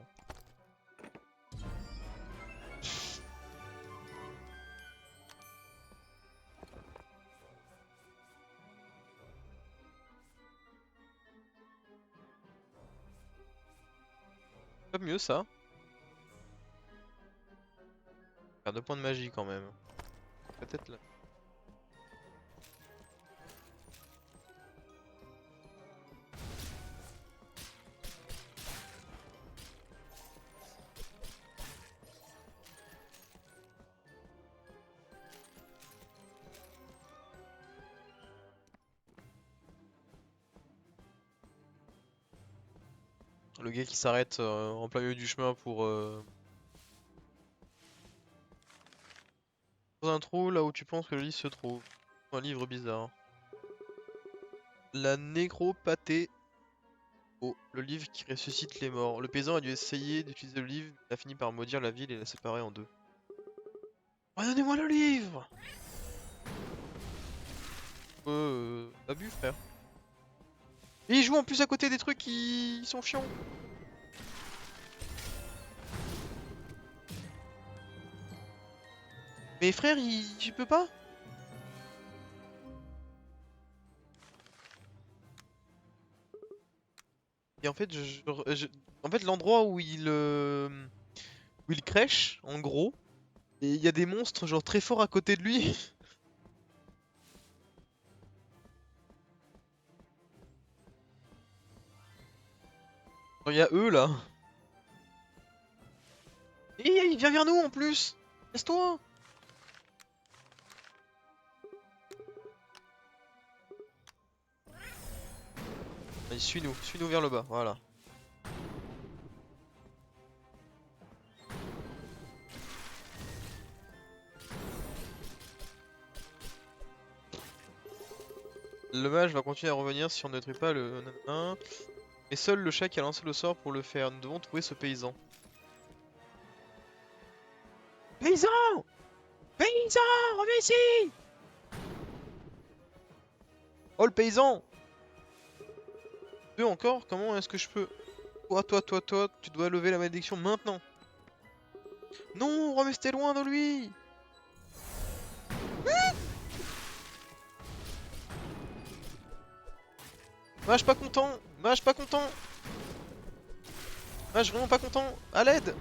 Pas mieux ça. Faire 2 points de magie quand même. Peut-être là. Le gars qui s'arrête en plein milieu du chemin pour un trou là où tu penses que le livre se trouve. Un livre bizarre. La Négropathé. Oh, le livre qui ressuscite les morts. Le paysan a dû essayer d'utiliser le livre, il a fini par maudire la ville et la séparer en deux. Redonnez-moi le livre! Abus frère. Et il joue en plus à côté des trucs qui sont chiants. Mais frère, tu peux pas? Et en fait, en fait l'endroit où il crèche, en gros, et il y a des monstres genre très forts à côté de lui. Genre, il y a eux là. Et il vient vers nous en plus. Laisse-toi. Allez, suis-nous vers le bas, voilà. Le mage va continuer à revenir si on ne détruit pas le 1. Mais seul le chat qui a lancé le sort pour le faire. Nous devons trouver ce paysan. Paysan! Paysan! Reviens ici! Oh le paysan! Deux encore? Comment est-ce que je peux... Toi, tu dois lever la malédiction maintenant. Non, restez loin de lui! Mage pas content! Mage pas content! Mage vraiment pas content! À l'aide!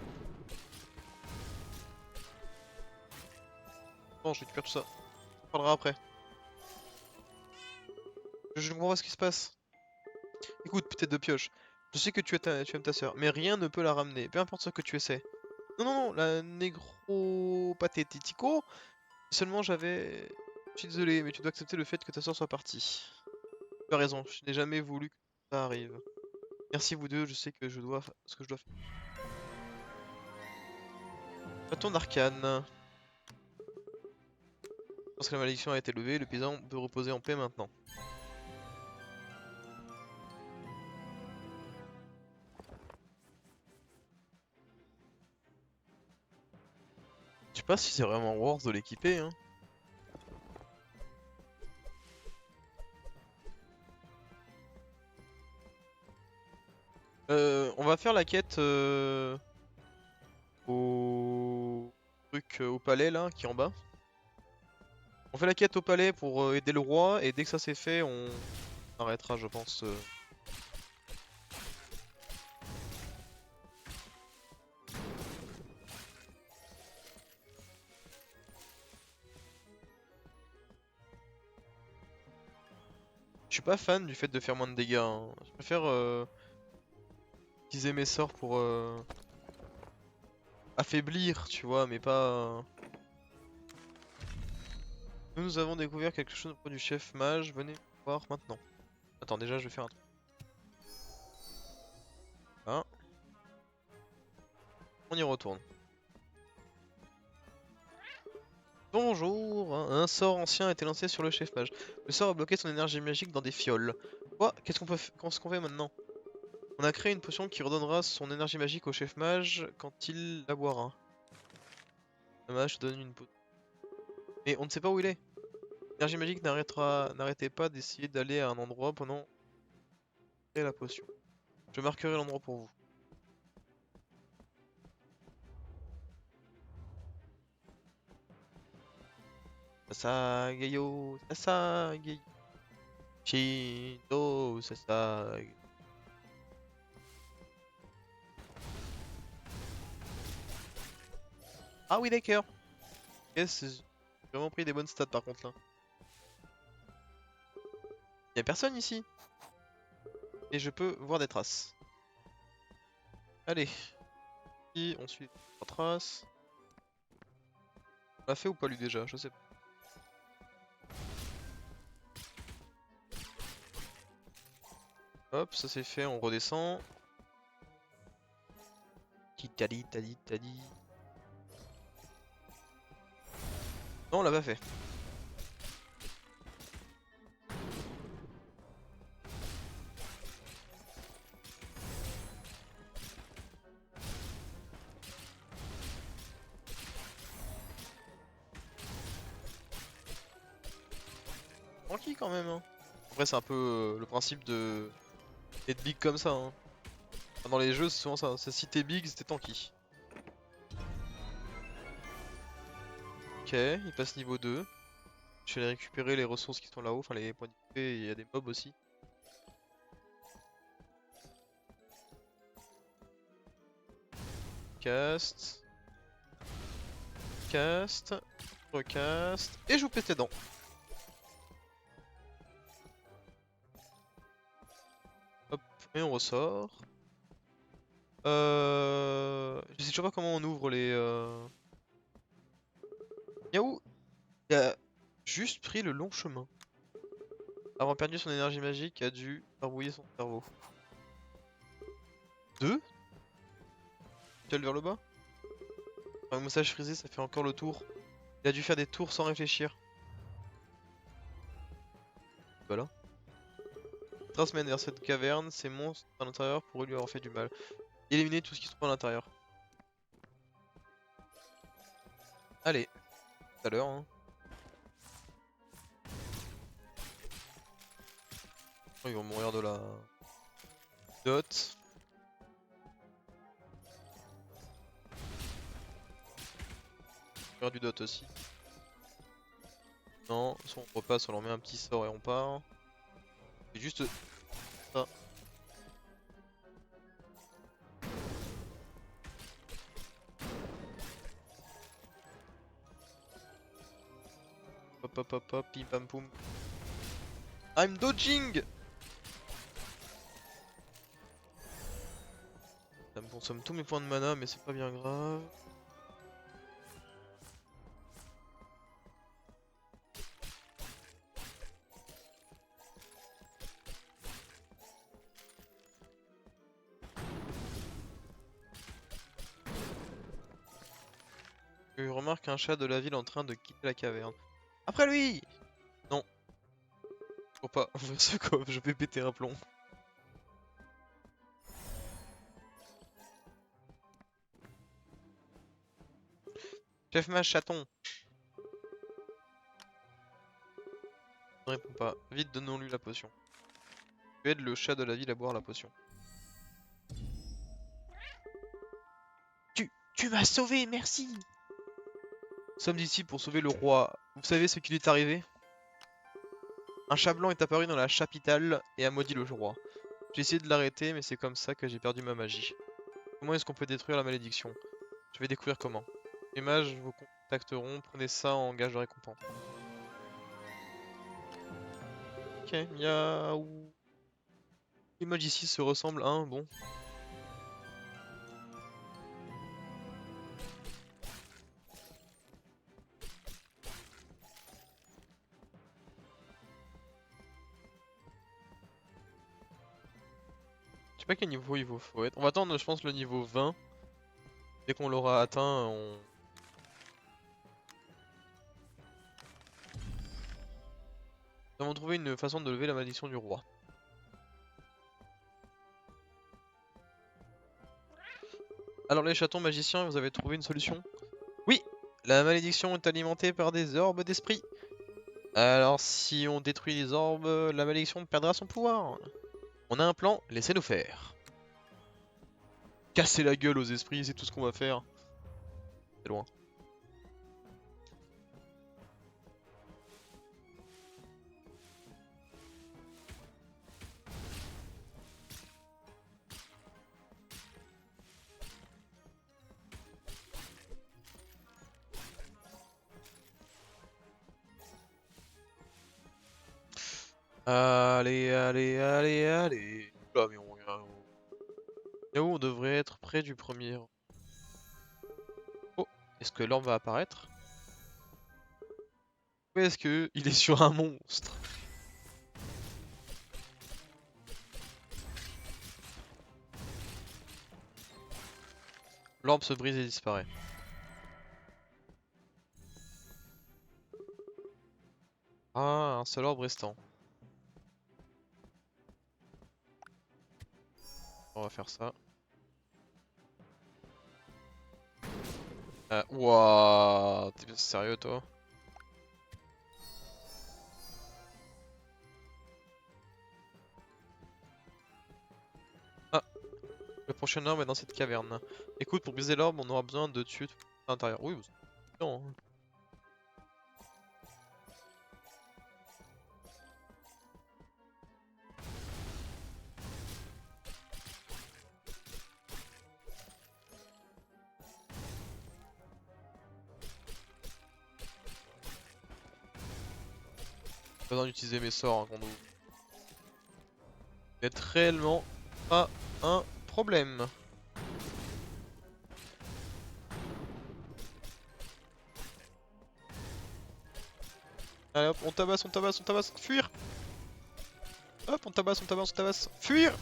Bon, je récupère tout ça. On parlera après. Je ne comprends pas ce qui se passe. Écoute, peut-être de pioche. Je sais que tu aimes ta sœur, mais rien ne peut la ramener, peu importe ce que tu essaies. Non, non, non, la négro-pathético. Seulement j'avais... Je suis désolé, mais tu dois accepter le fait que ta sœur soit partie. Tu as raison, je n'ai jamais voulu que ça arrive. Merci vous deux, je sais que je dois ce que je dois faire. Bâton d'arcane. Parce que la malédiction a été levée, le paysan peut reposer en paix maintenant. Je sais pas si c'est vraiment worth de l'équiper, hein. On va faire la quête au truc au palais là, qui est en bas. On fait la quête au palais pour aider le roi et dès que ça c'est fait, on arrêtera, je pense. Je suis pas fan du fait de faire moins de dégâts, hein. Je préfère utiliser mes sorts pour affaiblir, tu vois, mais pas. Nous avons découvert quelque chose auprès du chef mage. Venez voir maintenant. Attends, déjà je vais faire un truc. On y retourne. Bonjour, un sort ancien a été lancé sur le chef mage. Le sort a bloqué son énergie magique dans des fioles. Quoi? Qu'est-ce qu'on fait maintenant? On a créé une potion qui redonnera son énergie magique au chef mage quand il la boira. Le mage te donne une potion. Mais on ne sait pas où il est. L'énergie magique n'arrêtez pas d'essayer d'aller à un endroit pendant la potion. Je marquerai l'endroit pour vous. Sasagayo, Sasagayo. Shindo, Sasagayo. Ah oui, d'accord. Yes, j'ai vraiment pris des bonnes stats par contre là. Y'a personne ici. Et je peux voir des traces. Allez. Ici, on suit les traces. On l'a fait ou pas lui déjà? Je sais pas. Hop, ça c'est fait, on redescend. Titali, tali, tali. Non, on l'a pas fait. Tranquille quand même, hein. Après, c'est un peu le principe de être big comme ça, hein. Enfin, dans les jeux, c'est souvent ça. Si t'es big, c'était tanky. Ok, il passe niveau 2. Je vais aller récupérer les ressources qui sont là-haut, enfin les points d'XP, et il y a des mobs aussi. Cast. Cast. Recast. Et je vous pète les dents. Hop, et on ressort. Je sais toujours pas comment on ouvre les... Miaou, il a juste pris le long chemin. Avoir perdu son énergie magique, a dû barbouiller son cerveau. 2? Tu vers le bas? Un moussage frisé, ça fait encore le tour. Il a dû faire des tours sans réfléchir. Voilà. Transmène vers cette caverne, ces monstres à l'intérieur pourraient lui avoir fait du mal. Éliminer tout ce qui se trouve à l'intérieur. Allez, tout à l'heure, hein. Oh, ils vont mourir de la dot. Mourir du dot aussi. Non, soit on repasse, on leur met un petit sort et on part. C'est juste ça. Hop hop hop hop, pim pam poum. I'm dodging! Ça me consomme tous mes points de mana, mais c'est pas bien grave. Je remarque un chat de la ville en train de quitter la caverne. Après lui! Non. Faut pas ouvrir ce coffre, je vais péter un plomb. Chef mage chaton. Ne répond pas. Vite, donnons-lui la potion. Tu aides le chat de la ville à boire la potion. Tu m'as sauvé, merci! Nous sommes ici pour sauver le roi. Vous savez ce qui lui est arrivé? Un chat blanc est apparu dans la capitale et a maudit le roi. J'ai essayé de l'arrêter, mais c'est comme ça que j'ai perdu ma magie. Comment est-ce qu'on peut détruire la malédiction? Je vais découvrir comment. Les mages vous contacteront, prenez ça en gage de récompense. Ok, miaou. Les mages ici se ressemblent, hein, bon. Je sais pas quel niveau il faut être. On va attendre, je pense, le niveau 20. Dès qu'on l'aura atteint, on... Nous avons trouvé une façon de lever la malédiction du roi. Alors les chatons magiciens, vous avez trouvé une solution? Oui! La malédiction est alimentée par des orbes d'esprit. Alors si on détruit les orbes, la malédiction perdra son pouvoir. On a un plan, laissez-nous faire. Casser la gueule aux esprits, c'est tout ce qu'on va faire. C'est loin. Allez, allez, allez, allez. Oula, mais là où on devrait être près du premier. Oh, est-ce que l'orbe va apparaître? Ou est-ce que il est sur un monstre? L'orbe se brise et disparaît. Ah, un seul orbe restant. On va faire ça. Ouah, t'es sérieux toi? Ah, le prochain orbe est dans cette caverne. Écoute, pour briser l'orbe, on aura besoin de tuer tout l'intérieur. Oui, c'est bon, hein. Pas besoin d'utiliser mes sorts, hein, qu'on nous... C'est réellement pas un problème. Allez hop, on tabasse, on tabasse, on tabasse, fuir! Hop, on tabasse, on tabasse, on tabasse, fuir!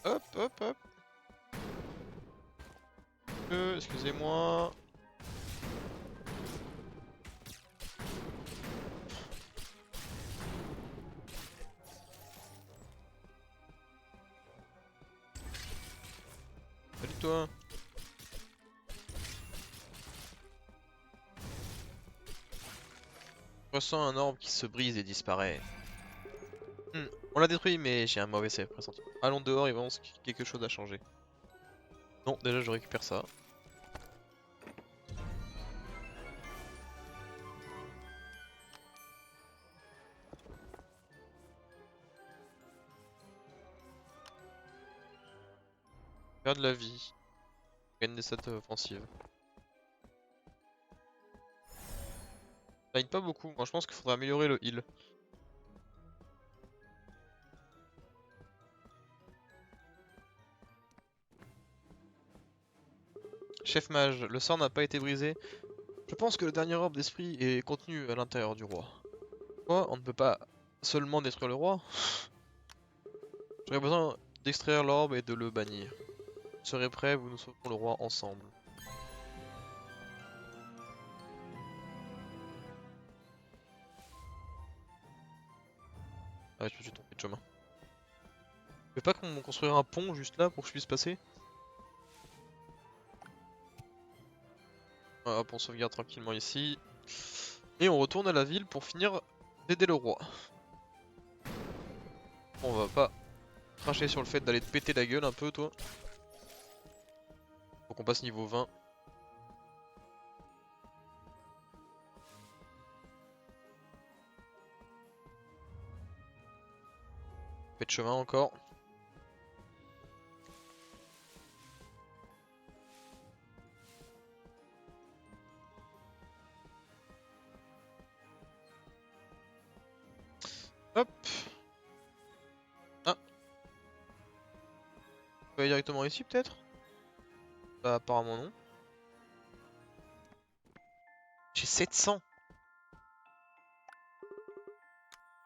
Hop, hop, hop. Excusez-moi. Salut toi. Je ressens un orbe qui se brise et disparaît. On l'a détruit, mais j'ai un mauvais pressentiment. Allons dehors, il pense que quelque chose a changé. Non, déjà je récupère ça. Faire de la vie. Gagne des stats offensives. Ça aide pas beaucoup. Moi je pense qu'il faudrait améliorer le heal. Chef mage, le sort n'a pas été brisé. Je pense que le dernier orbe d'esprit est contenu à l'intérieur du roi. Quoi? On ne peut pas seulement détruire le roi? J'aurais besoin d'extraire l'orbe et de le bannir. Vous serez prêts, vous nous sauverons le roi ensemble. Ah ouais, je me suis trompé de chemin. Tu veux pas qu'on construire un pont juste là pour que je puisse passer? Hop, on sauvegarde tranquillement ici. Et on retourne à la ville pour finir d'aider le roi. On va pas cracher sur le fait d'aller te péter la gueule un peu, toi. Faut qu'on passe niveau 20. Fait de chemin encore. Hop. Ah, on peut aller directement ici peut-être? Bah apparemment non. J'ai 700.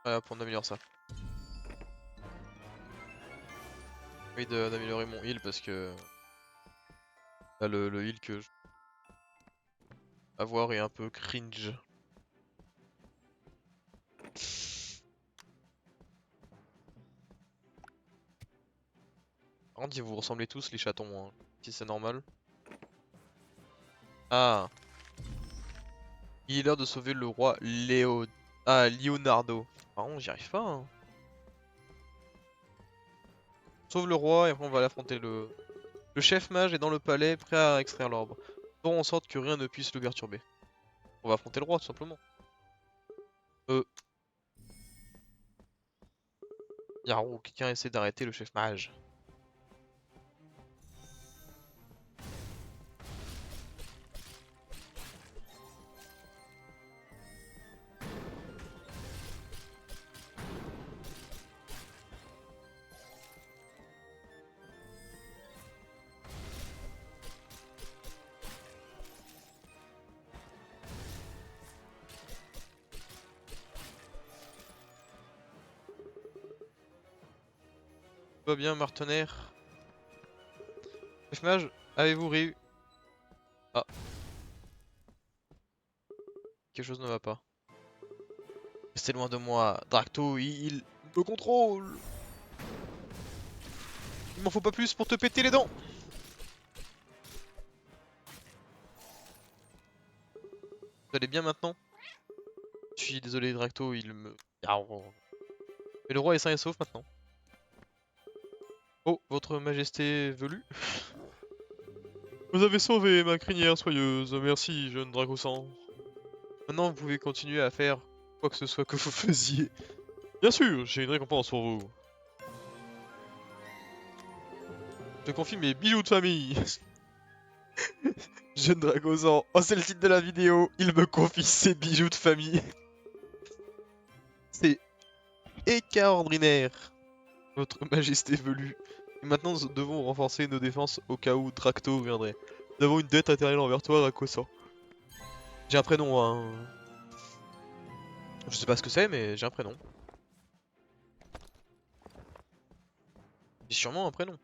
Ouais, hop, on améliore ça. Oui, d'améliorer mon heal parce que là, le heal que je vais avoir est un peu cringe. Par contre, ils vous ressemblez tous les chatons, hein, si c'est normal. Ah, il est l'heure de sauver le roi Léo... Ah, Leonardo. Par contre, j'y arrive pas, hein. Sauve le roi et après on va aller affronter le... Le chef mage est dans le palais, prêt à extraire l'orbe. Faisons en sorte que rien ne puisse le perturber. On va affronter le roi, tout simplement. Euh... Yarou, quelqu'un essaie d'arrêter le chef mage. Tout va bien, Martenaire. Chef mage, avez-vous réussi... Ah, quelque chose ne va pas. Restez loin de moi. Dracto, il me contrôle. Il m'en faut pas plus pour te péter les dents. Vous allez bien maintenant? Je suis désolé, Dracto, il me... Yarou. Mais le roi est sain et sauf maintenant. Oh, votre majesté velue. Vous avez sauvé ma crinière soyeuse. Merci, jeune Dracossan. Maintenant, vous pouvez continuer à faire quoi que ce soit que vous faisiez. Bien sûr, j'ai une récompense pour vous. Je te confie mes bijoux de famille. Jeune Dracossan. Oh, c'est le titre de la vidéo. Il me confie ses bijoux de famille. C'est extraordinaire. Votre majesté velue. Et maintenant, nous devons renforcer nos défenses au cas où Dracto viendrait. Nous avons une dette éternelle envers toi, Dracossan. J'ai un prénom, hein. Je sais pas ce que c'est, mais j'ai un prénom. J'ai sûrement un prénom.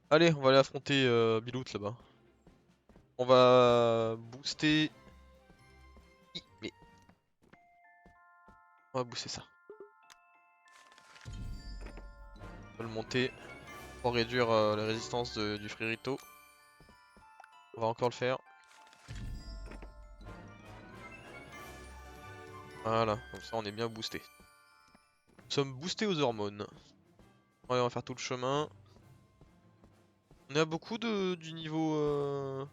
Allez, on va aller affronter Bilout là-bas. On va booster... Mais on va booster ça. On va le monter pour réduire la résistance du Fririto. On va encore le faire. Voilà, comme ça on est bien boosté. Nous sommes boostés aux hormones. Ouais, on va faire tout le chemin. On est à beaucoup du niveau...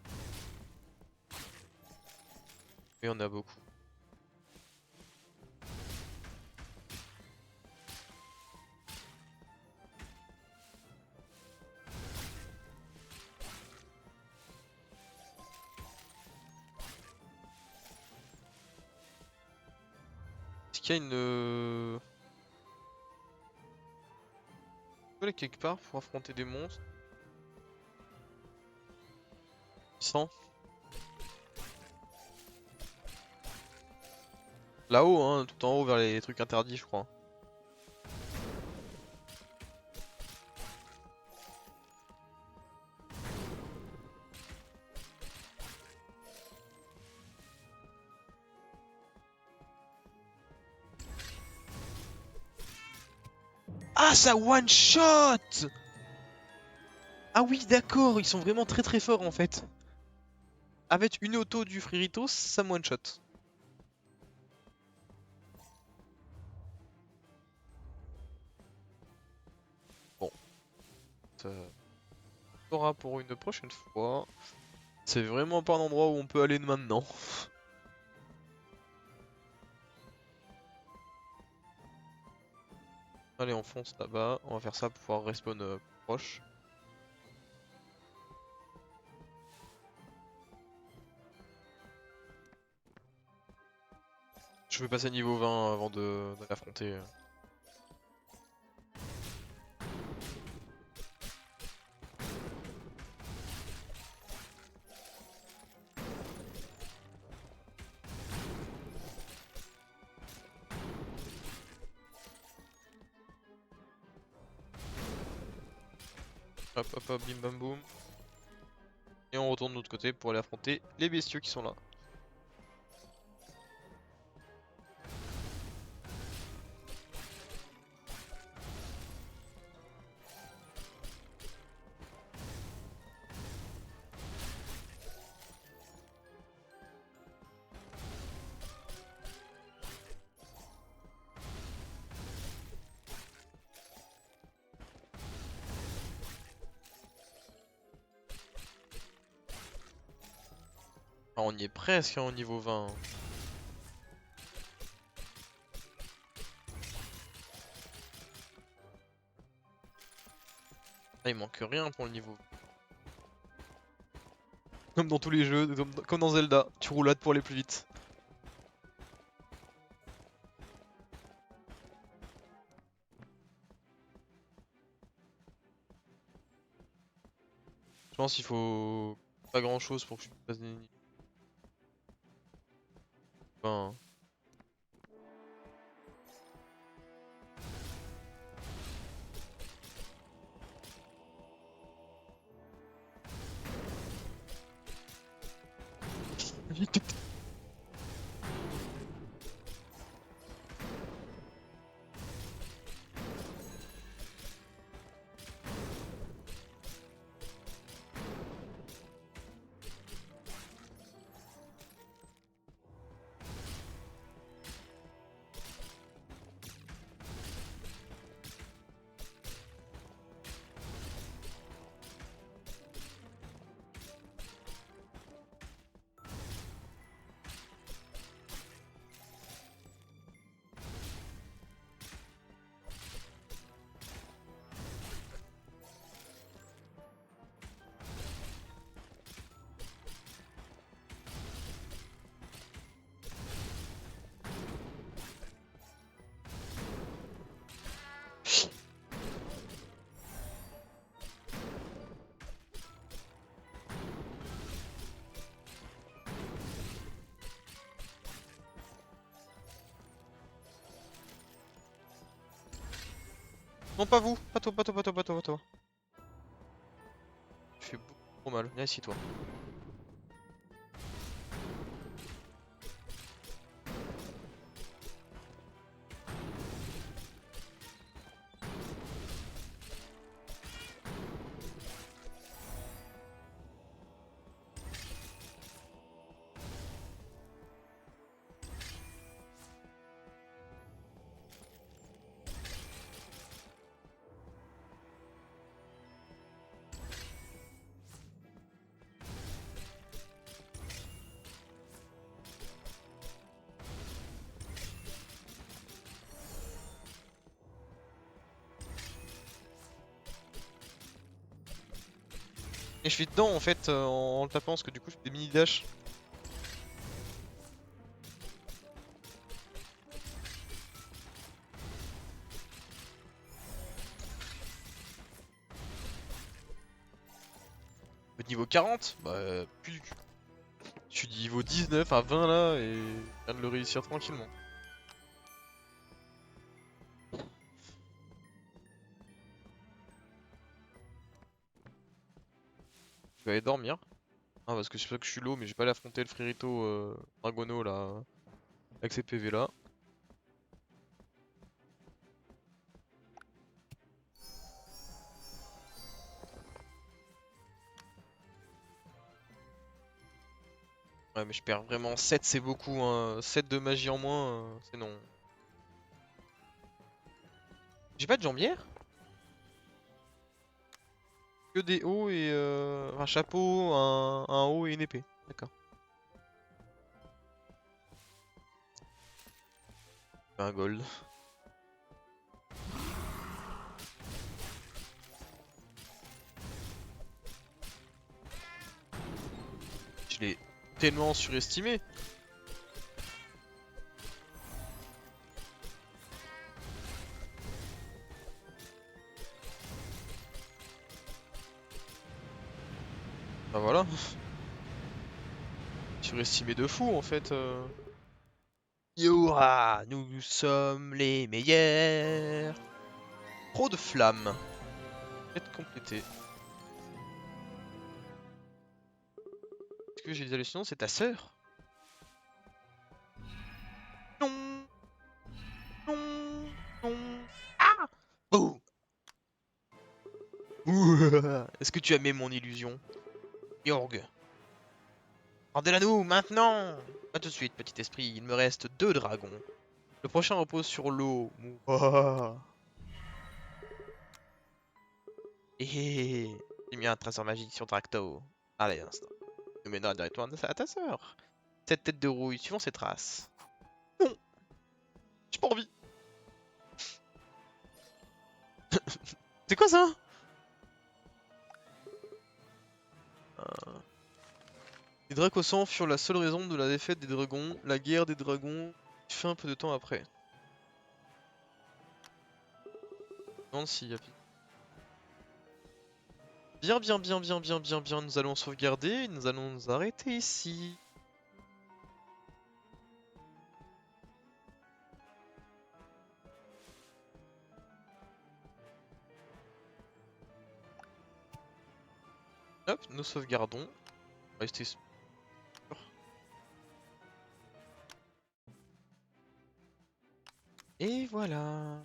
Et on est à beaucoup. Est-ce qu'il y a une... On peut aller quelque part pour affronter des monstres? 100. Là-haut, hein, tout en haut vers les trucs interdits, je crois. Ah, ça one shot! Ah oui, d'accord, ils sont vraiment très très forts en fait. Avec une auto du Fririto, ça me one shot. Bon, ça sera pour une prochaine fois. C'est vraiment pas un endroit où on peut aller maintenant. Allez, on fonce là-bas. On va faire ça pour pouvoir respawn proche. Je vais passer niveau 20 avant de l'affronter. Hop hop hop, bim bam boum. Et on retourne de l'autre côté pour aller affronter les bestiaux qui sont là. Ah, on y est presque au niveau 20. Ah, il manque rien pour le niveau. Comme dans tous les jeux, comme dans Zelda, tu roulades pour aller plus vite. Je pense qu'il faut pas grand chose pour que je fasse des niveaux. Enfin, non, pas vous, pas toi, pas toi, pas toi, pas toi, pas toi. Tu fais beaucoup trop mal, viens ici toi. Et je suis dedans en fait en le tapant parce que du coup je fais des mini dash. Le niveau 40, bah plus du cul. Je suis niveau 19 à 20 là et je viens de le réussir tranquillement. Je vais aller dormir. Ah parce que je sais que je suis low mais j'ai pas allé affronter le frérito Dragono là avec ses PV là. Ouais mais je perds vraiment 7 c'est beaucoup hein. 7 de magie en moins c'est non. J'ai pas de jambière? Que des hauts et un chapeau, un haut et une épée. D'accord. Un gold. Je l'ai tellement surestimé. Bah voilà. Surestimé de fou en fait. Youha, nous sommes les meilleurs. Trop de flammes. Quête complétée. Est-ce que j'ai des hallucinations? C'est ta sœur? Non, non, non. Ah! Boum. Ouah. Est-ce que tu as aimé mon illusion? Yorg. Rendez-la nous, maintenant! Pas tout de suite, petit esprit, il me reste 2 dragons. Le prochain repose sur l'eau. Mouah. J'ai mis un trésor magique sur Dracto. Allez, instant. Nous mènera directement à ta sœur. Cette tête de rouille, suivons ses traces. Non, j'ai pas envie. C'est quoi ça? Les Dracosans furent la seule raison de la défaite des dragons. La guerre des dragons fin peu de temps après. Je me demande s'il y a... Bien, bien, bien, bien, bien, bien, bien. Nous allons sauvegarder et nous allons nous arrêter ici. Hop, nous sauvegardons. Restez sûr. Et voilà.